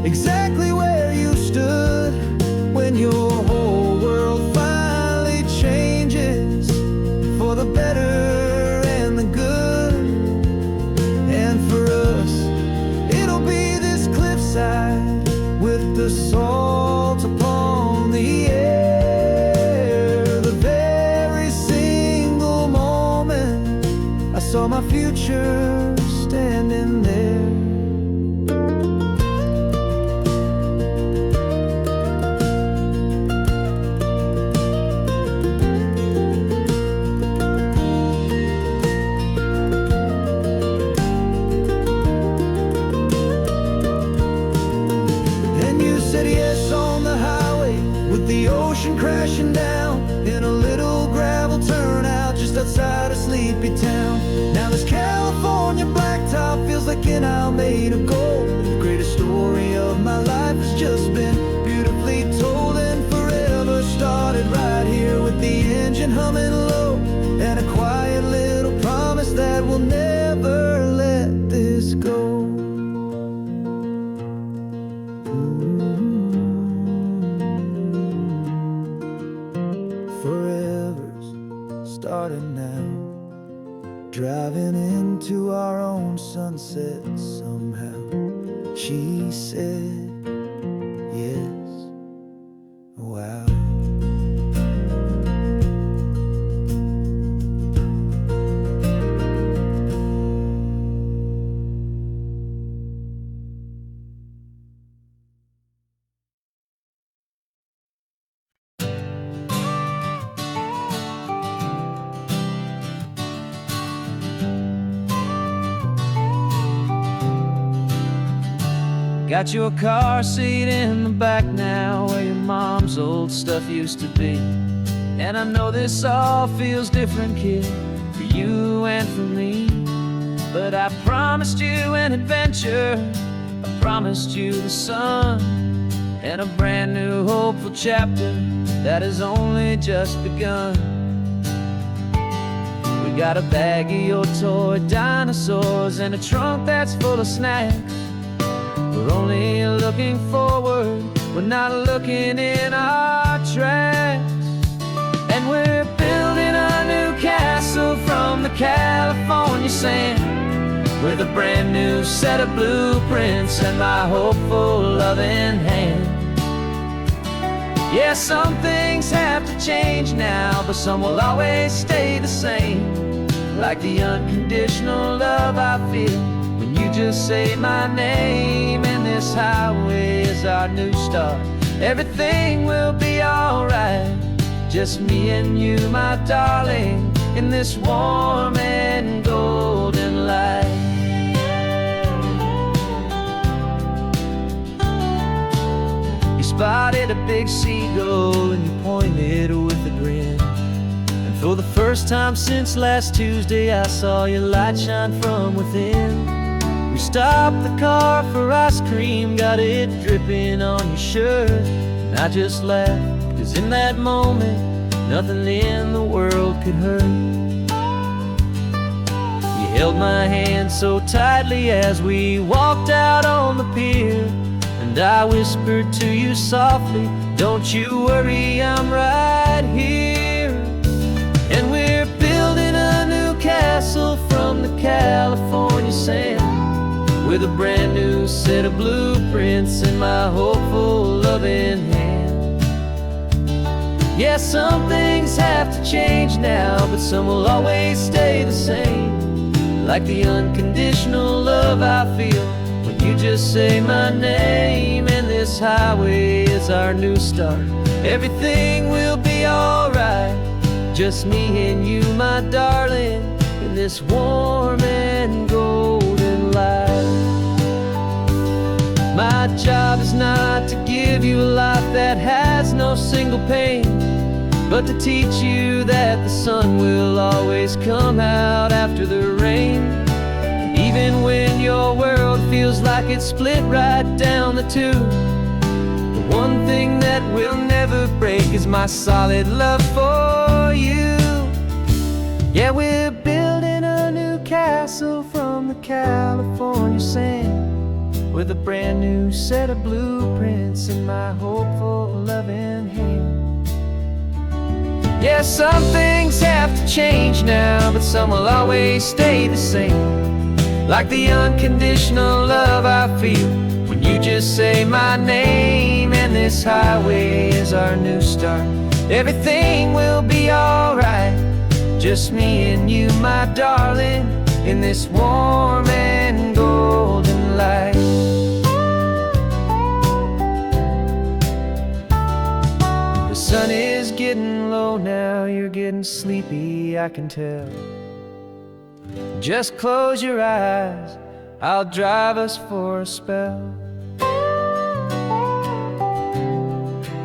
exactly where you stood when your whole world finally changes for the better and the good. And for us, it'll be this cliffside with the salt upon the air. The very single moment I saw my future standing there. The ocean crashing down in a little gravel turnout just outside a sleepy town. Now this California blacktop feels like an owl made of gold. The greatest story of my life has just been beautifully told, and forever started right here with the engine humming low, and a quiet little promise that we'll never let this go. Forever's starting now, driving into our own sunset somehow. She said yes, wow. Got your car seat in the back now, where your mom's old stuff used to be. And I know this all feels different, kid, for you and for me. But I promised you an adventure, I promised you the sun, and a brand new hopeful chapter that has only just begun. We got a bag of your toy dinosaurs and a trunk that's full of snacks. We're only looking forward, we're not looking in our tracks. And we're building a new castle from the California sand, with a brand new set of blueprints and my hopeful loving hand. Yeah, some things have to change now, but some will always stay the same. Like the unconditional love I feel when you just say my name. And this highway is our new start. Everything will be alright, just me and you, my darling, in this warm and golden light. You spotted a big seagull and you pointed with a grin. And for the first time since last Tuesday, I saw your light shine from within. We stopped the car for ice cream, got it dripping on your shirt. And I just laughed, 'cause in that moment, nothing in the world could hurt. You held my hand so tightly as we walked out on the pier, and I whispered to you softly, don't you worry, I'm right here. And we're building a new castle from the California sand, with a brand new set of blueprints in my hopeful loving hand. Yeah, some things have to change now, but some will always stay the same. Like the unconditional love I feel when you just say my name. And this highway is our new start. Everything will be alright, just me and you, my darling, in this warm and golden light. My job is not to give you a life that has no single pain, but to teach you that the sun will always come out after the rain. And even when your world feels like it's split right down the two, the one thing that will never break is my solid love for you. Yeah, we're building a new castle from the California sand, with a brand new set of blueprints in my hopeful loving hand. Yeah, some things have to change now, but some will always stay the same. Like the unconditional love I feel when you just say my name. And this highway is our new start. Everything will be alright, just me and you, my darling, in this warm and golden light. The sun is getting low now, you're getting sleepy, I can tell. Just close your eyes, I'll drive us for a spell.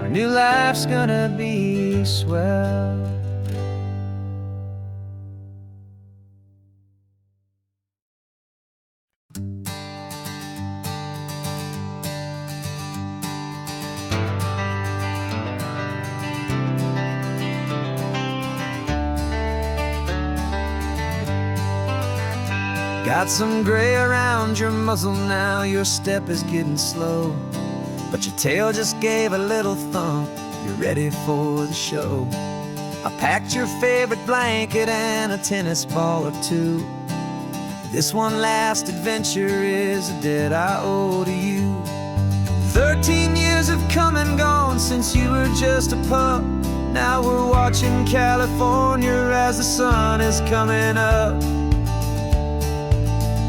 Our new life's gonna be swell. Got some gray around your muzzle now, your step is getting slow, but your tail just gave a little thump, you're ready for the show. I packed your favorite blanket and a tennis ball or two. This one last adventure is a debt I owe to you. 13 years have come and gone since you were just a pup. Now we're watching California as the sun is coming up.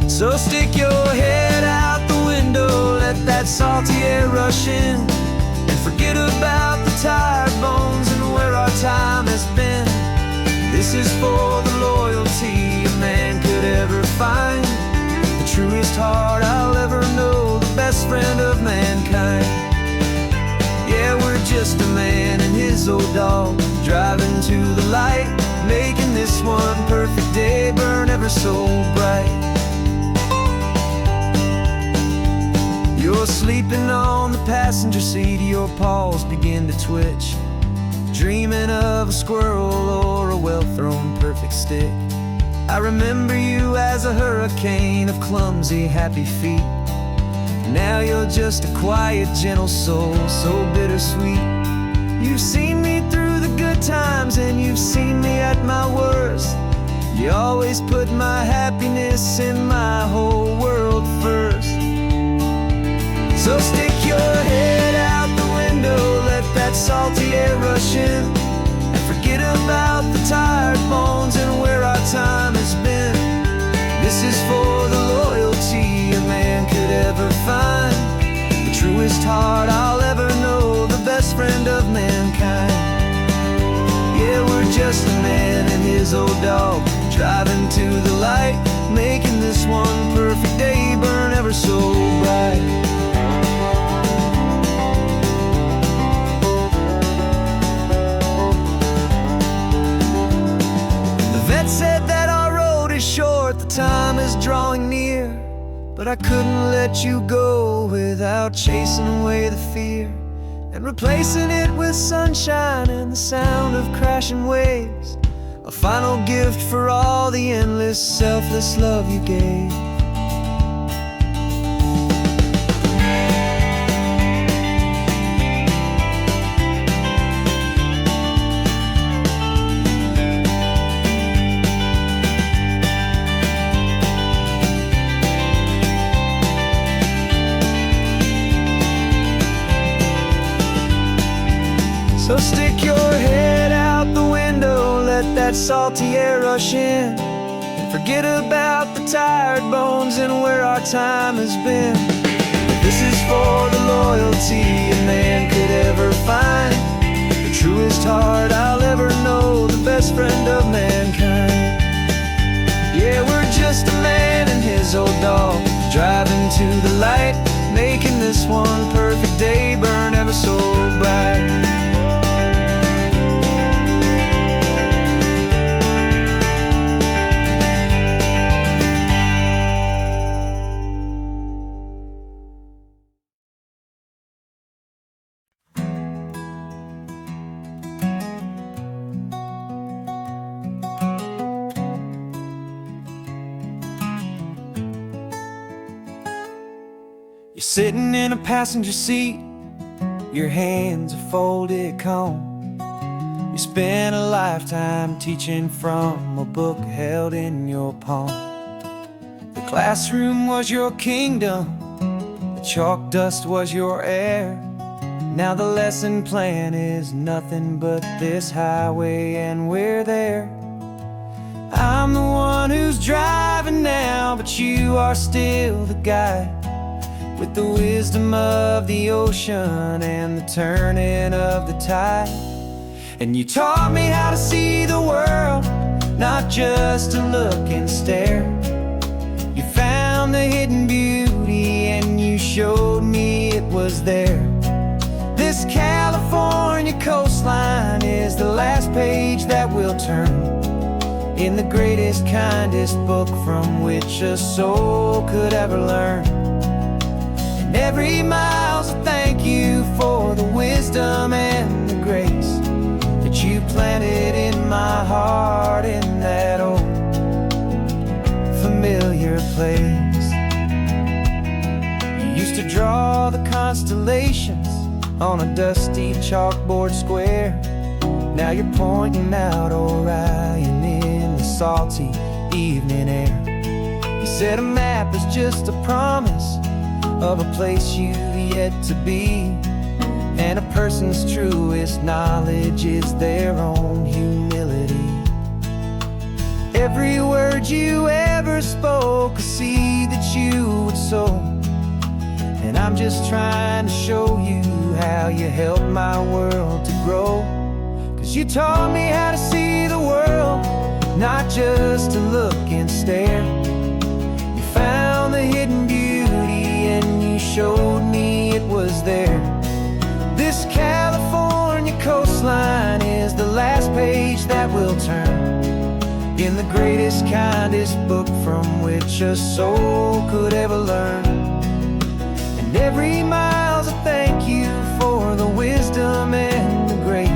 So stick your head out the window, let that salty air rush in, and forget about the tired bones and where our time has been. This is for the loyalty a man could ever find, the truest heart I'll ever know, the best friend of his old dog, driving to the light, making this one perfect day burn ever so bright. You're sleeping on the passenger seat, your paws begin to twitch, dreaming of a squirrel or a well-thrown perfect stick. I remember you as a hurricane of clumsy, happy feet. Now you're just a quiet, gentle soul, so bittersweet. You've seen me through the good times and you've seen me at my worst. You always put my happiness in my whole world first. So stick your head out the window, let that salty air rush in, and forget about the tired bones and where our time has been. This is for the loyalty a man could ever find, the truest heart I'll ever know, the best friend of mankind. Yeah, we're just a man and his old dog, driving to the light, making this one perfect day burn ever so bright. Said that our road is short, the time is drawing near, but I couldn't let you go without chasing away the fear and replacing it with sunshine and the sound of crashing waves, a final gift for all the endless, selfless love you gave. So stick your head out the window, let that salty air rush in, and forget about the tired bones and where our time has been. This is for the loyalty a man could ever find, the truest heart I'll ever know, the best friend of mankind. Yeah, we're just a man and his old dog, driving to the light, making this one perfect day burn ever so bright. You're sitting in a passenger seat, your hands are folded calm. You spent a lifetime teaching from a book held in your palm. The classroom was your kingdom, the chalk dust was your air. Now the lesson plan is nothing but this highway and we're there. I'm the one who's driving now, but you are still the guide, with the wisdom of the ocean and the turning of the tide. And you taught me how to see the world, not just to look and stare. You found the hidden beauty and you showed me it was there. This California coastline is the last page that we'll turn in the greatest, kindest book from which a soul could ever learn. Every mile's a thank you for the wisdom and the grace that you planted in my heart in that old familiar place. You used to draw the constellations on a dusty chalkboard square. Now you're pointing out Orion in the salty evening air. You said a map is just a promise of a place you've yet to be, and a person's truest knowledge is their own humility. Every word you ever spoke, a seed that you would sow, and I'm just trying to show you how you helped my world to grow. 'Cause you taught me how to see the world, not just to look and stare. You found the hidden beauty and you showed me it was there. This California coastline last page that we'll turn in the greatest, kindest book from which a soul could ever learn. And every mile's a thank you for the wisdom and the grace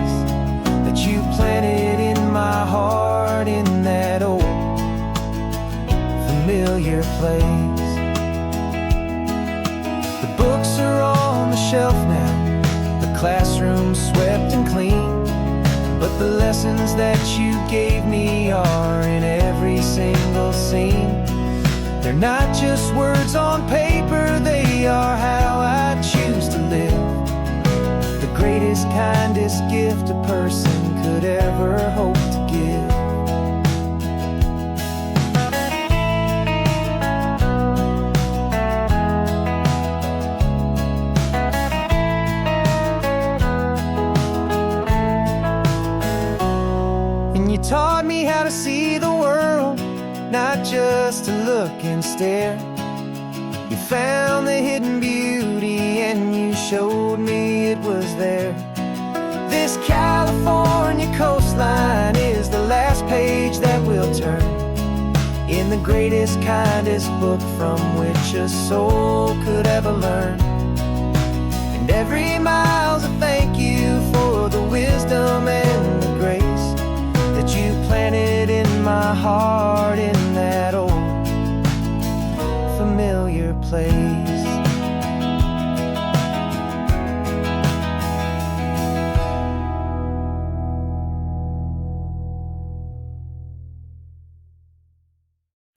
that you planted in my heart in that old familiar place. The books are on the shelf now, the classroom's swept and clean, but the lessons that you gave me are in every single scene. They're not just words on paper, they are how I choose to live. The greatest, kindest gift a person could ever hope to give. And you taught me how to see the world, not just to look and stare. You found the hidden beauty and you showed me it was there. This California coastline is the last page that we'll turn in the greatest, kindest book from which a soul could ever learn. And every mile